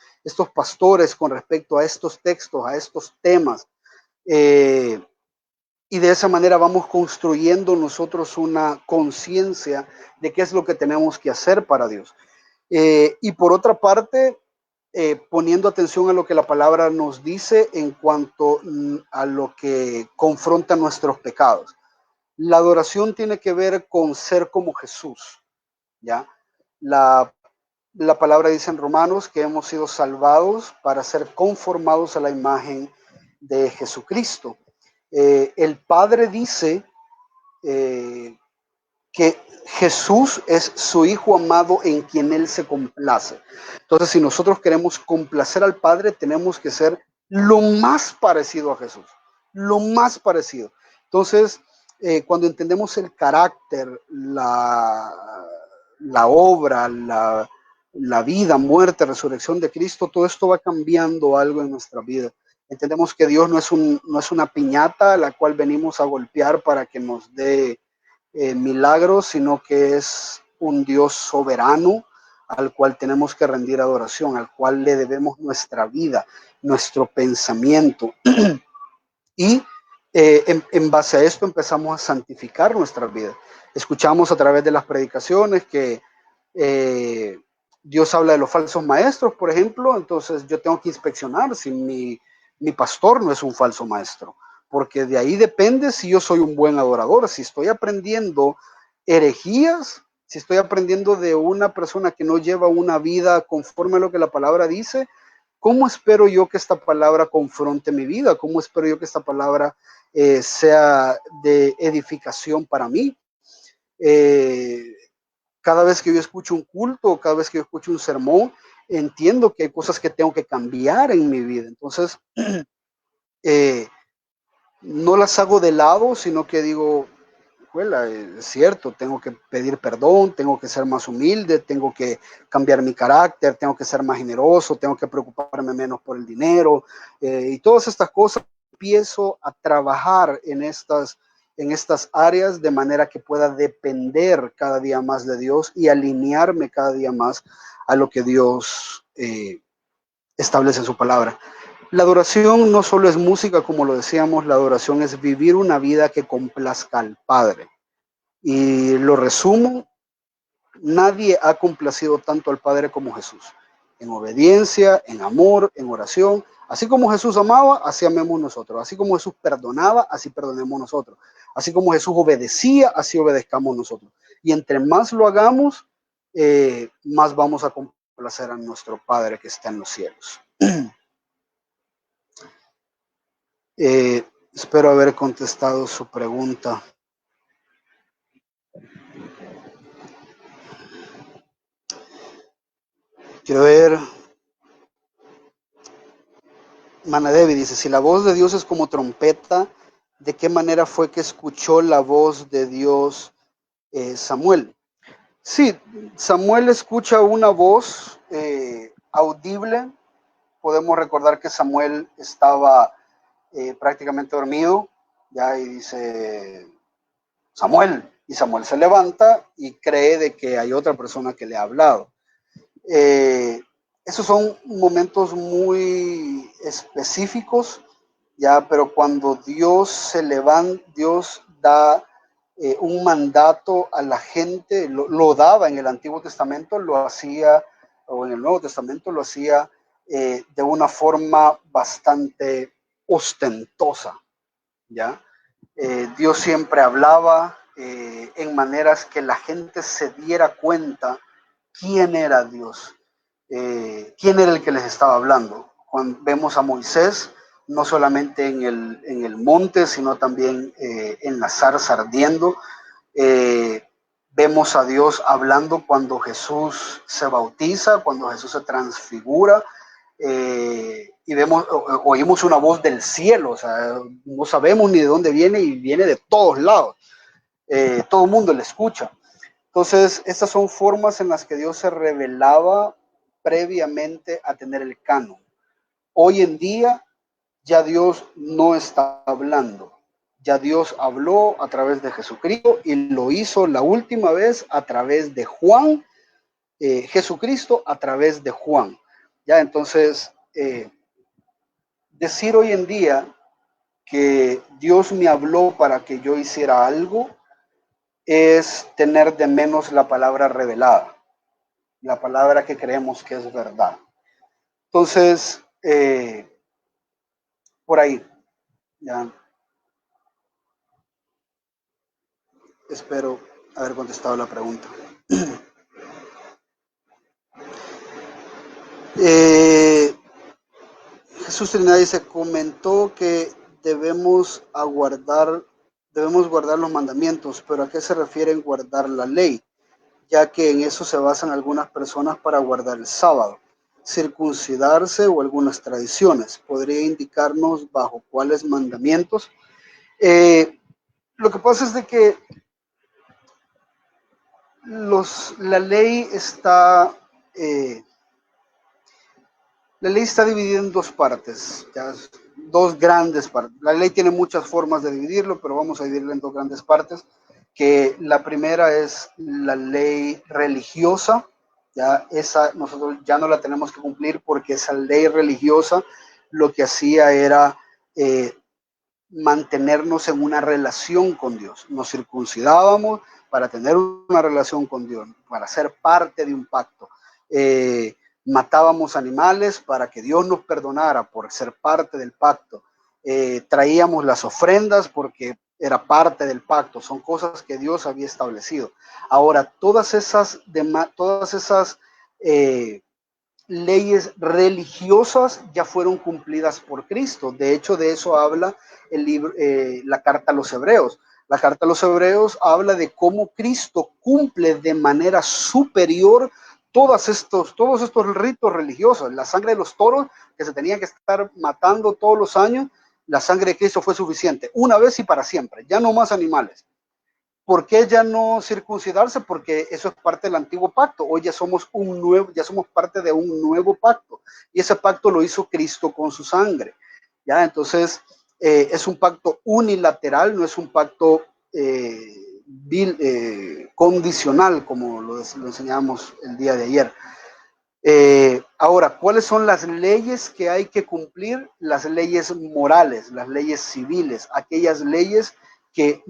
pastores con respecto a estos textos, a estos temas. Eh, y de esa manera vamos construyendo nosotros una conciencia de qué es lo que tenemos que hacer para Dios. Y por otra parte, poniendo atención a lo que la palabra nos dice en cuanto a lo que confronta nuestros pecados. La adoración tiene que ver con ser como Jesús, ¿ya? La, la palabra dice en Romanos que hemos sido salvados para ser conformados a la imagen de Jesucristo. El Padre dice eh, que Jesús es su Hijo amado en quien Él se complace. Entonces, si nosotros queremos complacer al Padre, tenemos que ser lo más parecido a Jesús, lo más parecido. Entonces, cuando entendemos el carácter, la obra, la vida, muerte, resurrección de Cristo, todo esto va cambiando algo en nuestra vida. Entendemos que Dios no es una piñata a la cual venimos a golpear para que nos dé milagros, sino que es un Dios soberano al cual tenemos que rendir adoración, al cual le debemos nuestra vida, nuestro pensamiento. Y en base a esto empezamos a santificar nuestra vida. Escuchamos a través de las predicaciones que Dios habla de los falsos maestros, por ejemplo, entonces yo tengo que inspeccionar si mi pastor no es un falso maestro, porque de ahí depende si yo soy un buen adorador, si estoy aprendiendo herejías, si estoy aprendiendo de una persona que no lleva una vida conforme a lo que la palabra dice. ¿Cómo espero yo que esta palabra confronte mi vida? ¿Cómo espero yo que esta palabra sea de edificación para mí? Eh, Cada vez que yo escucho un culto, cada vez que yo escucho un sermón, entiendo que hay cosas que tengo que cambiar en mi vida. Entonces, eh, no las hago de lado, sino que digo, bueno, es cierto, tengo que pedir perdón, tengo que ser más humilde, tengo que cambiar mi carácter, tengo que ser más generoso, tengo que preocuparme menos por el dinero, y todas estas cosas empiezo a trabajar en estas áreas de manera que pueda depender cada día más de Dios y alinearme cada día más a lo que Dios establece en su palabra. La adoración no solo es música, como lo decíamos, la adoración es vivir una vida que complazca al Padre. Y lo resumo, nadie ha complacido tanto al Padre como Jesús. En obediencia, en amor, en oración. Así como Jesús amaba, así amemos nosotros. Así como Jesús perdonaba, así perdonemos nosotros. Así como Jesús obedecía, así obedezcamos nosotros. Y entre más lo hagamos, más vamos a complacer a nuestro Padre que está en los cielos. Espero haber contestado su pregunta. Quiero ver. Manadevi dice, si la voz de Dios es como trompeta, ¿de qué manera fue que escuchó la voz de Dios Samuel? Sí, Samuel escucha una voz audible. Podemos recordar que Samuel estaba prácticamente dormido, ya, y dice, Samuel, y Samuel se levanta y cree de que hay otra persona que le ha hablado. Esos son momentos muy específicos, ya, pero cuando Dios se levanta, Dios da un mandato a la gente, lo daba en el Antiguo Testamento, lo hacía, o en el Nuevo Testamento lo hacía de una forma bastante ostentosa, ¿ya? Dios siempre hablaba, en maneras que la gente se diera cuenta quién era Dios, quién era el que les estaba hablando. Cuando vemos a Moisés, no solamente en el monte, sino también en la zarza ardiendo. Vemos a Dios hablando cuando Jesús se bautiza, cuando Jesús se transfigura, y oímos una voz del cielo, o sea, no sabemos ni de dónde viene y viene de todos lados. Todo el mundo le escucha. Entonces, estas son formas en las que Dios se revelaba previamente a tener el canon. Hoy en día ya Dios no está hablando. Ya Dios habló a través de Jesucristo y lo hizo la última vez a través de Juan, Jesucristo a través de Juan. Ya, entonces, decir hoy en día que Dios me habló para que yo hiciera algo es tener de menos la palabra revelada, la palabra que creemos que es verdad. Entonces, por ahí, ya espero haber contestado la pregunta. Eh, Jesús Trinidad dice, comentó que debemos guardar los mandamientos, pero ¿a qué se refiere en guardar la ley? Ya que en eso se basan algunas personas para guardar el sábado, circuncidarse o algunas tradiciones. ¿Podría indicarnos bajo cuáles mandamientos? Eh, lo que pasa es de que la ley está... Eh, La ley está dividida en dos partes, ya, dos grandes partes. La ley tiene muchas formas de dividirlo, pero vamos a dividirlo en dos grandes partes, que la primera es la ley religiosa, ya esa nosotros ya no la tenemos que cumplir porque esa ley religiosa lo que hacía era mantenernos en una relación con Dios. Nos circuncidábamos para tener una relación con Dios, para ser parte de un pacto. Matábamos animales para que Dios nos perdonara por ser parte del pacto. Traíamos las ofrendas porque era parte del pacto. Son cosas que Dios había establecido. Ahora, todas esas leyes religiosas ya fueron cumplidas por Cristo. De hecho, de eso habla el libro, la carta a los Hebreos. La carta a los Hebreos habla de cómo Cristo cumple de manera superior todos estos ritos religiosos. La sangre de los toros que se tenían que estar matando todos los años, la sangre de Cristo fue suficiente, una vez y para siempre, ya no más animales. ¿Por qué ya no circuncidarse? Porque eso es parte del antiguo pacto. Hoy ya somos parte de un nuevo pacto. Y ese pacto lo hizo Cristo con su sangre. ¿Ya? Entonces, es un pacto unilateral, no es un pacto condicional, como lo enseñamos el día de ayer. Ahora, ¿cuáles son las leyes que hay que cumplir? Las leyes morales, las leyes civiles, aquellas leyes que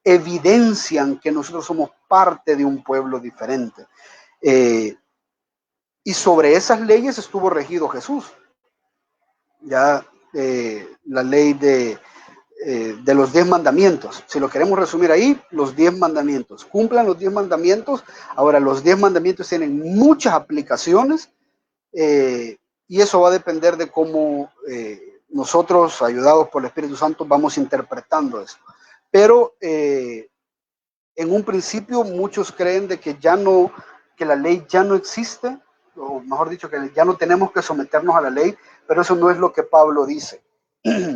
evidencian que nosotros somos parte de un pueblo diferente. Y sobre esas leyes estuvo regido Jesús. Ya la ley de los 10 mandamientos. Si lo queremos resumir ahí, los 10 mandamientos. Cumplan los 10 mandamientos. Ahora, los 10 mandamientos tienen muchas aplicaciones y eso va a depender de cómo nosotros, ayudados por el Espíritu Santo, vamos interpretando eso. Pero en un principio muchos creen de que que la ley ya no existe, o mejor dicho, que ya no tenemos que someternos a la ley, pero eso no es lo que Pablo dice.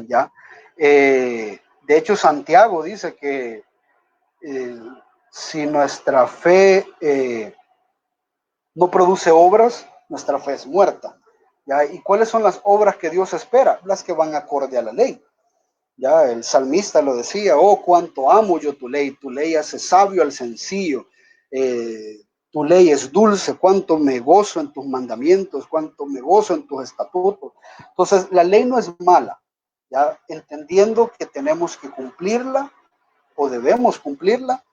¿Ya? De hecho, Santiago dice que si nuestra fe no produce obras, nuestra fe es muerta. ¿Ya? ¿Y cuáles son las obras que Dios espera? Las que van acorde a la ley. Ya el salmista lo decía, oh, cuánto amo yo tu ley hace sabio al sencillo, tu ley es dulce, cuánto me gozo en tus mandamientos, cuánto me gozo en tus estatutos. Entonces, la ley no es mala, ya entendiendo que tenemos que cumplirla o debemos cumplirla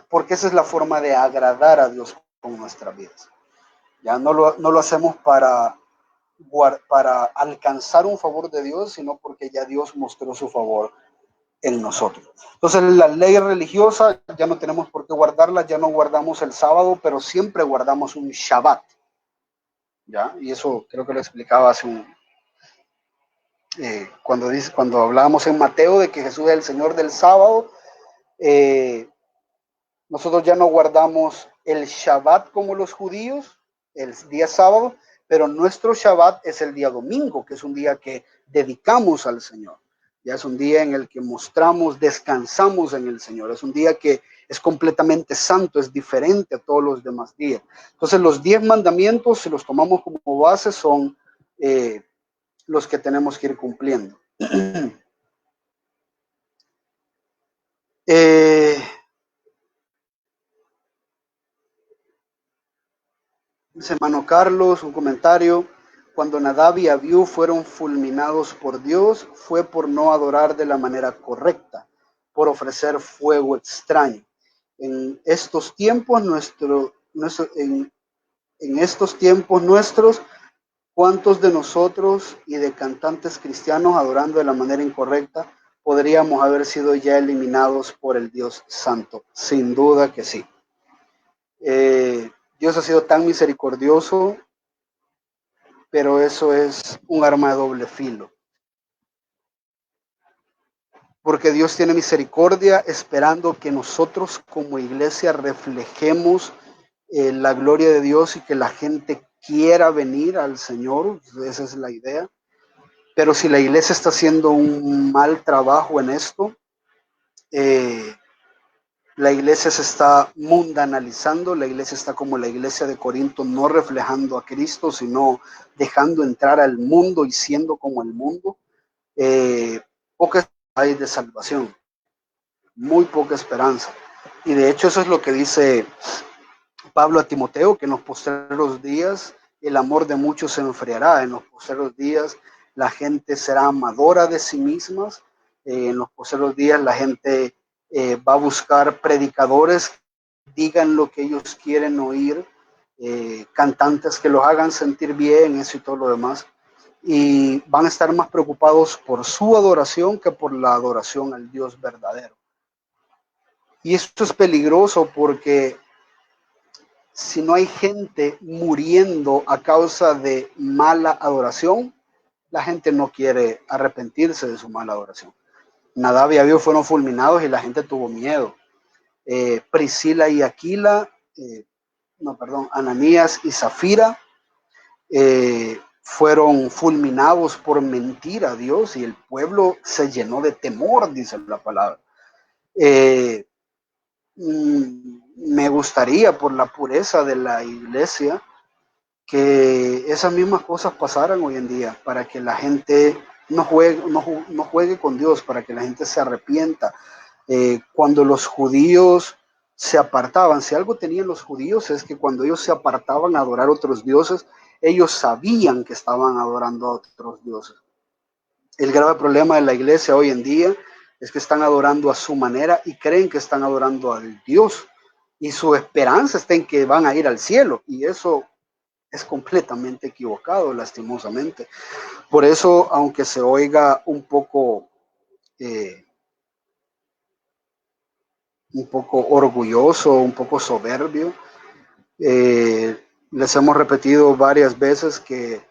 porque esa es la forma de agradar a Dios con nuestras vidas. Ya no lo hacemos para alcanzar un favor de Dios, sino porque ya Dios mostró su favor en nosotros. Entonces la ley religiosa ya no tenemos por qué guardarla, ya no guardamos el sábado, pero siempre guardamos un Shabbat, ¿ya? Y eso creo que lo explicaba hace cuando hablábamos en Mateo de que Jesús es el Señor del sábado. eh, Nosotros ya no guardamos el Shabbat como los judíos, el día sábado, pero nuestro Shabbat es el día domingo, que es un día que dedicamos al Señor. Ya es un día en el que mostramos, descansamos en el Señor. Es un día que es completamente santo, es diferente a todos los demás días. Entonces los 10 mandamientos, si los tomamos como base, son los que tenemos que ir cumpliendo. eh, Dice hermano Carlos, un comentario. Cuando Nadab y Abiú fueron fulminados por Dios, fue por no adorar de la manera correcta, por ofrecer fuego extraño. En estos tiempos, en estos tiempos nuestros, ¿cuántos de nosotros y de cantantes cristianos adorando de la manera incorrecta podríamos haber sido ya eliminados por el Dios Santo? Sin duda que sí. Dios ha sido tan misericordioso, pero eso es un arma de doble filo. Porque Dios tiene misericordia esperando que nosotros como iglesia reflejemos la gloria de Dios y que la gente quiera venir al Señor. Esa es la idea. Pero si la iglesia está haciendo un mal trabajo en esto, la iglesia se está mundanalizando, la iglesia está como la iglesia de Corinto, no reflejando a Cristo, sino dejando entrar al mundo y siendo como el mundo. Pocas hay de salvación, muy poca esperanza. Y de hecho eso es lo que dice Pablo a Timoteo, que en los postreros días el amor de muchos se enfriará, en los postreros días la gente será amadora de sí mismas, en los postreros días la gente va a buscar predicadores que digan lo que ellos quieren oír, cantantes que los hagan sentir bien, eso y todo lo demás, y van a estar más preocupados por su adoración que por la adoración al Dios verdadero. Y esto es peligroso porque si no hay gente muriendo a causa de mala adoración, la gente no quiere arrepentirse de su mala adoración. Nadab y Abiú fueron fulminados y la gente tuvo miedo. Priscila y Aquila, Ananías y Zafira fueron fulminados por mentir a Dios y el pueblo se llenó de temor, dice la palabra. Me gustaría, por la pureza de la iglesia, que esas mismas cosas pasaran hoy en día, para que la gente no juegue con Dios, para que la gente se arrepienta. Cuando los judíos se apartaban, si algo tenían los judíos es que cuando ellos se apartaban a adorar a otros dioses, ellos sabían que estaban adorando a otros dioses. El grave problema de la iglesia hoy en día es que están adorando a su manera y creen que están adorando al Dios, y su esperanza está en que van a ir al cielo, y eso es completamente equivocado, lastimosamente. Por eso, aunque se oiga un poco orgulloso, un poco soberbio, les hemos repetido varias veces que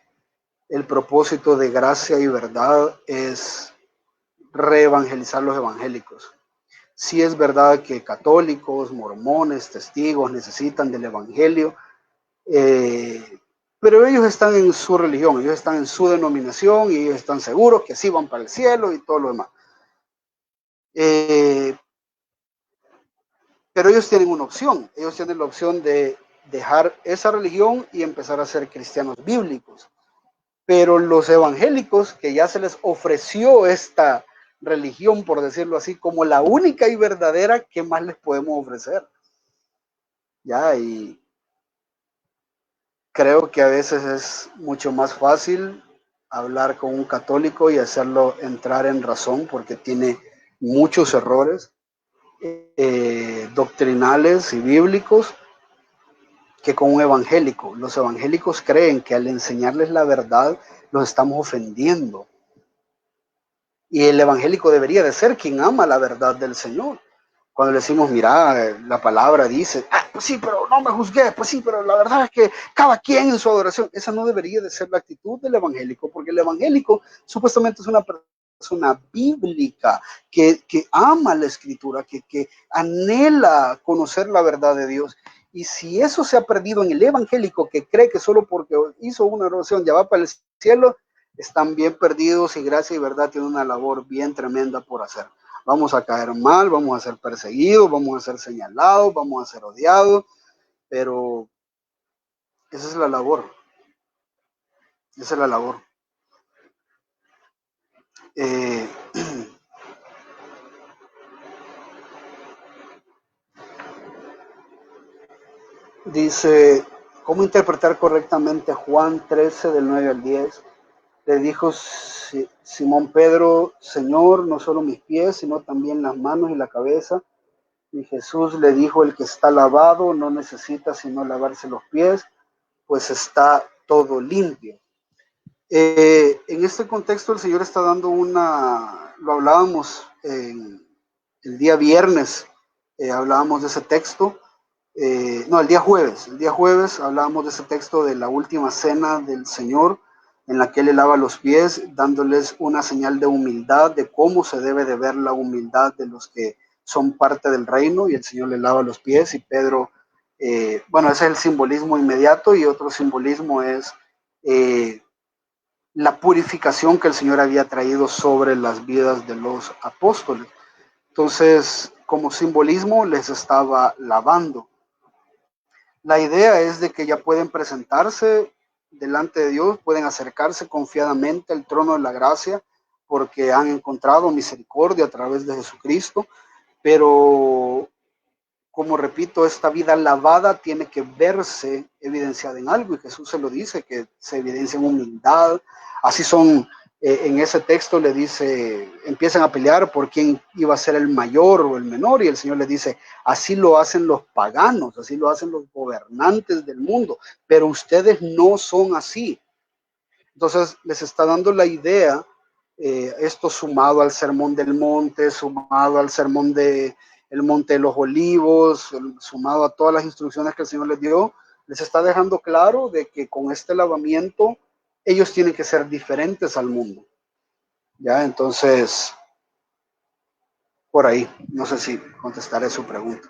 el propósito de Gracia y Verdad es reevangelizar los evangélicos. Sí es verdad que católicos, mormones, testigos necesitan del evangelio, pero ellos están en su religión, ellos están en su denominación y ellos están seguros que sí van para el cielo y todo lo demás. Pero ellos tienen una opción, ellos tienen la opción de dejar esa religión y empezar a ser cristianos bíblicos. Pero los evangélicos, que ya se les ofreció esta religión, por decirlo así, como la única y verdadera, ¿qué más les podemos ofrecer? Ya, y creo que a veces es mucho más fácil hablar con un católico y hacerlo entrar en razón, porque tiene muchos errores doctrinales y bíblicos, que con un evangélico. Los evangélicos creen que al enseñarles la verdad los estamos ofendiendo, Y el evangélico debería de ser quien ama la verdad del Señor. Cuando le decimos, mira, la palabra dice, pues sí, pero no me juzgué, pues sí, pero la verdad es que cada quien en su adoración, esa no debería de ser la actitud del evangélico, porque el evangélico supuestamente es una persona bíblica que ama la escritura, que anhela conocer la verdad de Dios. Y si eso se ha perdido en el evangélico, que cree que solo porque hizo una oración ya va para el cielo, están bien perdidos y gracia y verdad tiene una labor bien tremenda por hacer. Vamos a caer mal, vamos a ser perseguidos, vamos a ser señalados, vamos a ser odiados, pero esa es la labor, esa es la labor. Eh, dice, ¿cómo interpretar correctamente Juan 13 del 9 al 10? Le dijo Simón Pedro, Señor, no solo mis pies, sino también las manos y la cabeza. Y Jesús le dijo, el que está lavado no necesita sino lavarse los pies, pues está todo limpio. En este contexto el Señor está dando lo hablábamos el día viernes, hablábamos de ese texto, no, el día jueves hablábamos de ese texto de la última cena del Señor, en la que Él le lava los pies, dándoles una señal de humildad, de cómo se debe de ver la humildad de los que son parte del reino, y el Señor le lava los pies, y Pedro, bueno, ese es el simbolismo inmediato, y otro simbolismo es la purificación que el Señor había traído sobre las vidas de los apóstoles. Entonces, como simbolismo, les estaba lavando. La idea es de que ya pueden presentarse delante de Dios, pueden acercarse confiadamente al trono de la gracia, porque han encontrado misericordia a través de Jesucristo, pero como repito, esta vida lavada tiene que verse evidenciada en algo, y Jesús se lo dice, que se evidencia en humildad. Así son, en ese texto le dice, empiezan a pelear por quién iba a ser el mayor o el menor, y el Señor les dice, así lo hacen los paganos, así lo hacen los gobernantes del mundo, pero ustedes no son así. Entonces les está dando la idea, esto sumado al sermón del monte, sumado al sermón de el monte de los olivos, sumado a todas las instrucciones que el Señor les dio, les está dejando claro de que con este lavamiento ellos tienen que ser diferentes al mundo. Ya, entonces, por ahí, no sé si contestaré su pregunta,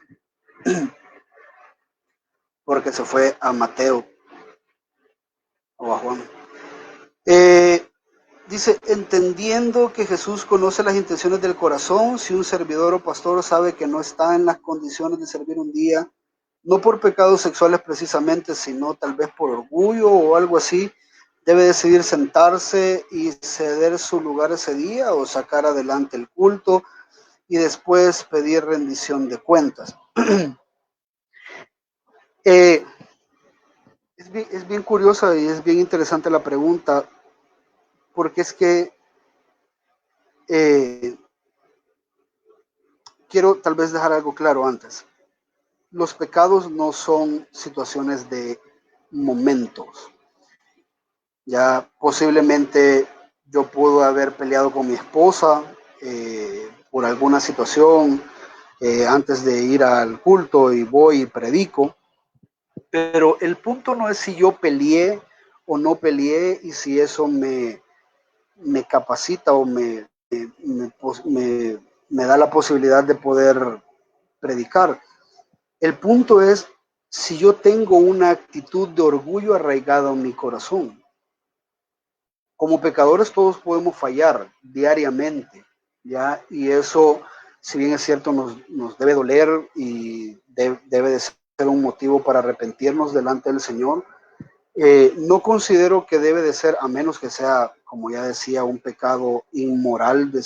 porque se fue a Mateo o a Juan. Eh, Dice, entendiendo que Jesús conoce las intenciones del corazón, si un servidor o pastor sabe que no está en las condiciones de servir un día, no por pecados sexuales precisamente, sino tal vez por orgullo o algo así, debe decidir sentarse y ceder su lugar ese día o sacar adelante el culto y después pedir rendición de cuentas. eh, es bien curiosa y es bien interesante la pregunta, porque es que eh, quiero tal vez dejar algo claro antes. Los pecados no son situaciones de momentos. Ya posiblemente yo puedo haber peleado con mi esposa por alguna situación antes de ir al culto y voy y predico, pero el punto no es si yo peleé o no peleé y si eso me capacita o me da la posibilidad de poder predicar. El punto es si yo tengo una actitud de orgullo arraigada en mi corazón. Como pecadores todos podemos fallar diariamente, ¿ya? Y eso, si bien es cierto, nos debe doler y debe de ser un motivo para arrepentirnos delante del Señor. No considero que debe de ser, a menos que sea, como ya decía, un pecado inmoral de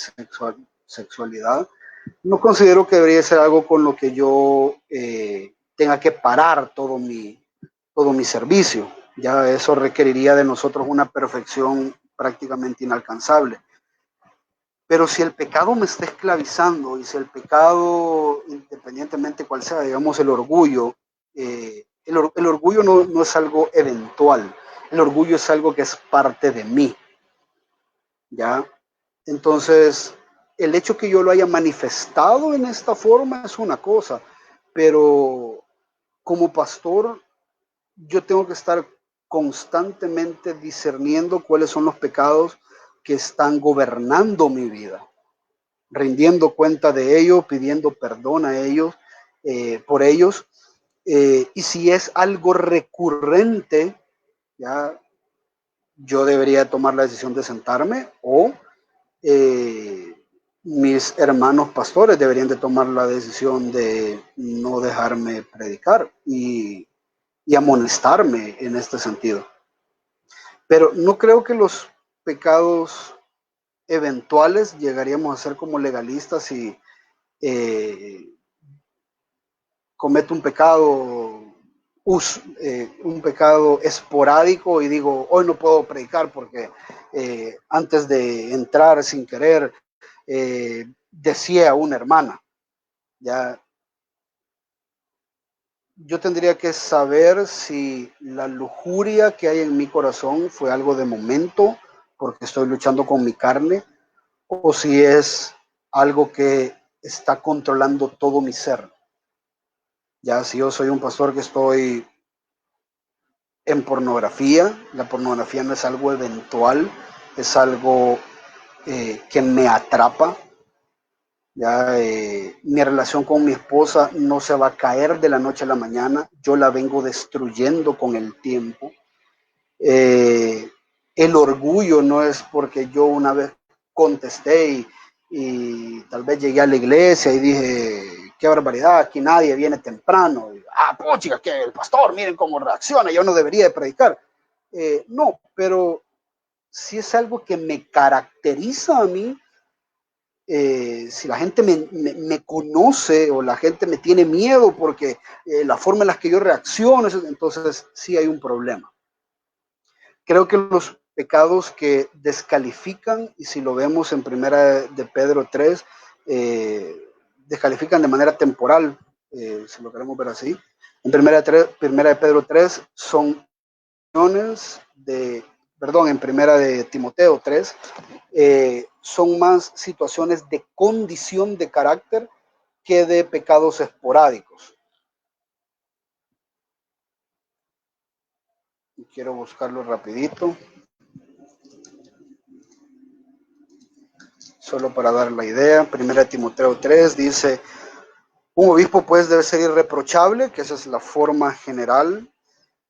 sexualidad, no considero que debería ser algo con lo que yo tenga que parar todo mi servicio. Ya eso requeriría de nosotros una perfección prácticamente inalcanzable. Pero si el pecado me está esclavizando y si el pecado, independientemente cuál sea, digamos el orgullo, el orgullo no es algo eventual, el orgullo es algo que es parte de mí, ¿ya? Entonces, el hecho que yo lo haya manifestado en esta forma es una cosa, pero como pastor yo tengo que estar constantemente discerniendo cuáles son los pecados que están gobernando mi vida, rindiendo cuenta de ellos, pidiendo perdón a ellos, por ellos. Y si es algo recurrente, ya yo debería tomar la decisión de sentarme o eh, mis hermanos pastores deberían de tomar la decisión de no dejarme predicar y amonestarme en este sentido. Pero no creo que los pecados eventuales llegaríamos a ser como legalistas y eh, cometo un pecado esporádico y digo, hoy no puedo predicar porque antes de entrar sin querer decía a una hermana. Ya, yo tendría que saber si la lujuria que hay en mi corazón fue algo de momento, porque estoy luchando con mi carne, o si es algo que está controlando todo mi ser. Ya si yo soy un pastor que estoy en pornografía, la pornografía no es algo eventual, es algo que me atrapa. Ya mi relación con mi esposa no se va a caer de la noche a la mañana, yo la vengo destruyendo con el tiempo. Eh, el orgullo no es porque yo una vez contesté y tal vez llegué a la iglesia y dije, qué barbaridad, aquí nadie viene temprano. Puchica, que el pastor, miren cómo reacciona, yo no debería de predicar. No, pero si es algo que me caracteriza a mí, si la gente me conoce o la gente me tiene miedo porque la forma en la que yo reacciono, entonces sí hay un problema. Creo que los pecados que descalifican, y si lo vemos en primera de Pedro 3, descalifican de manera temporal, si lo queremos ver así. En primera de Pedro 3 son de, perdón, en primera de Timoteo 3, son más situaciones de condición de carácter que de pecados esporádicos. Y quiero buscarlo rapidito, solo para dar la idea. Primera de Timoteo 3 dice, un obispo pues debe ser irreprochable, que esa es la forma general.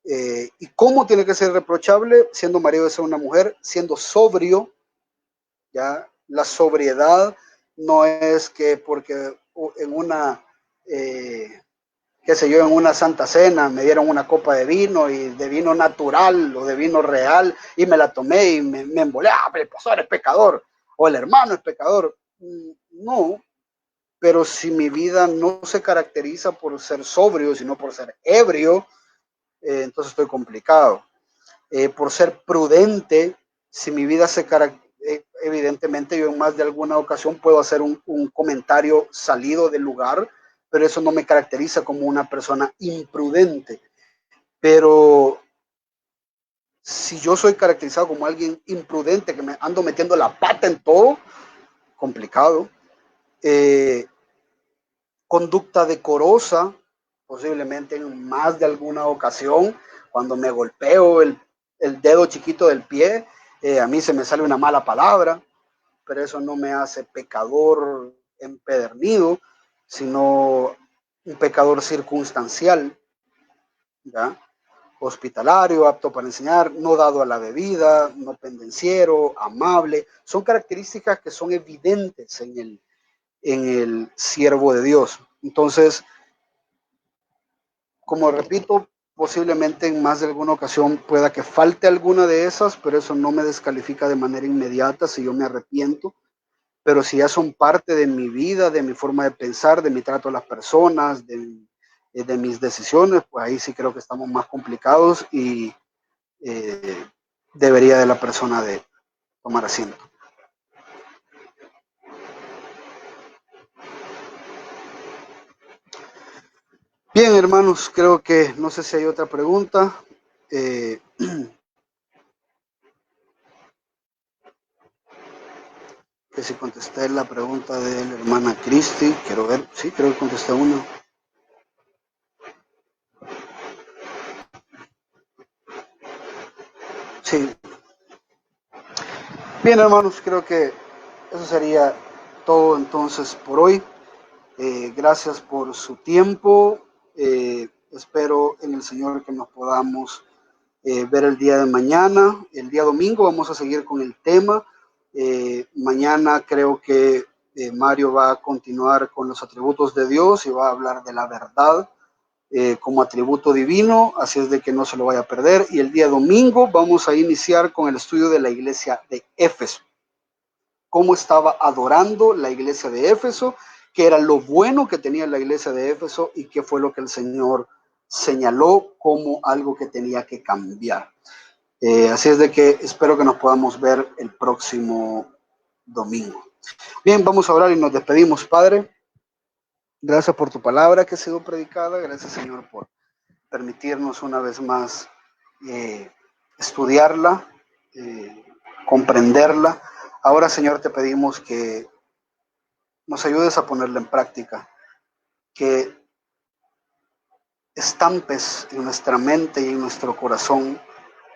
¿Y cómo tiene que ser irreprochable? Siendo marido de ser una mujer, siendo sobrio. Ya la sobriedad no es que porque en una, qué sé yo, en una santa cena me dieron una copa de vino y de vino natural o de vino real y me la tomé y me embolé, el pastor es pecador o el hermano es pecador. No, pero si mi vida no se caracteriza por ser sobrio, sino por ser ebrio, entonces estoy complicado. Por ser prudente, si mi vida se caracteriza, evidentemente yo en más de alguna ocasión puedo hacer un comentario salido del lugar, pero eso no me caracteriza como una persona imprudente. Pero si yo soy caracterizado como alguien imprudente, que me ando metiendo la pata en todo, complicado. Eh, Conducta decorosa, posiblemente en más de alguna ocasión, cuando me golpeo el dedo chiquito del pie, a mí se me sale una mala palabra, pero eso no me hace pecador empedernido, sino un pecador circunstancial, ¿ya? Hospitalario, apto para enseñar, no dado a la bebida, no pendenciero, amable, son características que son evidentes en el siervo de Dios. Entonces, como repito, posiblemente en más de alguna ocasión pueda que falte alguna de esas, pero eso no me descalifica de manera inmediata si yo me arrepiento. Pero si ya son parte de mi vida, de mi forma de pensar, de mi trato a las personas, de mis decisiones, pues ahí sí creo que estamos más complicados y eh, debería de la persona de tomar asiento. Bien, hermanos, creo que no sé si hay otra pregunta. Eh, Esta es la pregunta de la hermana Cristi. Quiero ver. Sí, creo que contesté una. Sí. Bien, hermanos, creo que eso sería todo entonces por hoy. Gracias por su tiempo. Espero en el Señor que nos podamos ver el día de mañana. El día domingo vamos a seguir con el tema. Mañana creo que Mario va a continuar con los atributos de Dios y va a hablar de la verdad como atributo divino, así es de que no se lo vaya a perder. Y el día domingo vamos a iniciar con el estudio de la iglesia de Éfeso, cómo estaba adorando la iglesia de Éfeso, qué era lo bueno que tenía la iglesia de Éfeso y qué fue lo que el Señor señaló como algo que tenía que cambiar. Así es de que espero que nos podamos ver el próximo domingo. Bien, vamos a orar y nos despedimos, Padre. Gracias por tu palabra que ha sido predicada. Gracias, Señor, por permitirnos una vez más estudiarla, eh, comprenderla. Ahora, Señor, te pedimos que nos ayudes a ponerla en práctica, que estampes en nuestra mente y en nuestro corazón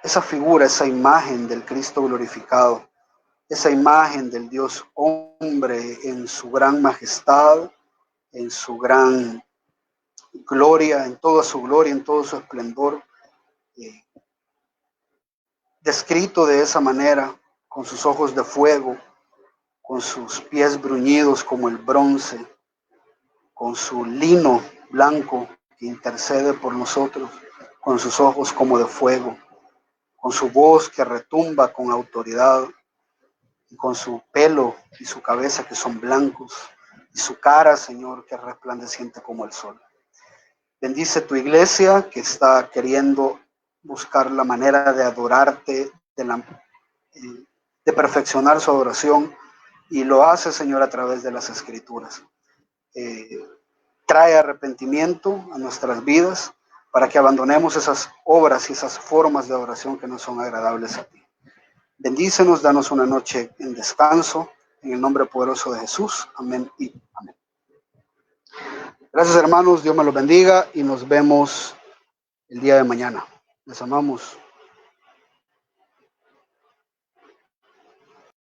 esa figura, esa imagen del Cristo glorificado, esa imagen del Dios hombre en su gran majestad, en su gran gloria, en toda su gloria, en todo su esplendor, eh, descrito de esa manera, con sus ojos de fuego, con sus pies bruñidos como el bronce, con su lino blanco que intercede por nosotros, con sus ojos como de fuego, con su voz que retumba con autoridad, y con su pelo y su cabeza que son blancos, y su cara, Señor, que es resplandeciente como el sol. Bendice tu iglesia que está queriendo buscar la manera de adorarte, de perfeccionar su adoración, y lo hace, Señor, a través de las Escrituras. Eh, Trae arrepentimiento a nuestras vidas para que abandonemos esas obras y esas formas de adoración que no son agradables a ti. Bendícenos, danos una noche en descanso, en el nombre poderoso de Jesús. Amén y amén. Gracias, hermanos, Dios me los bendiga y nos vemos el día de mañana. Les amamos.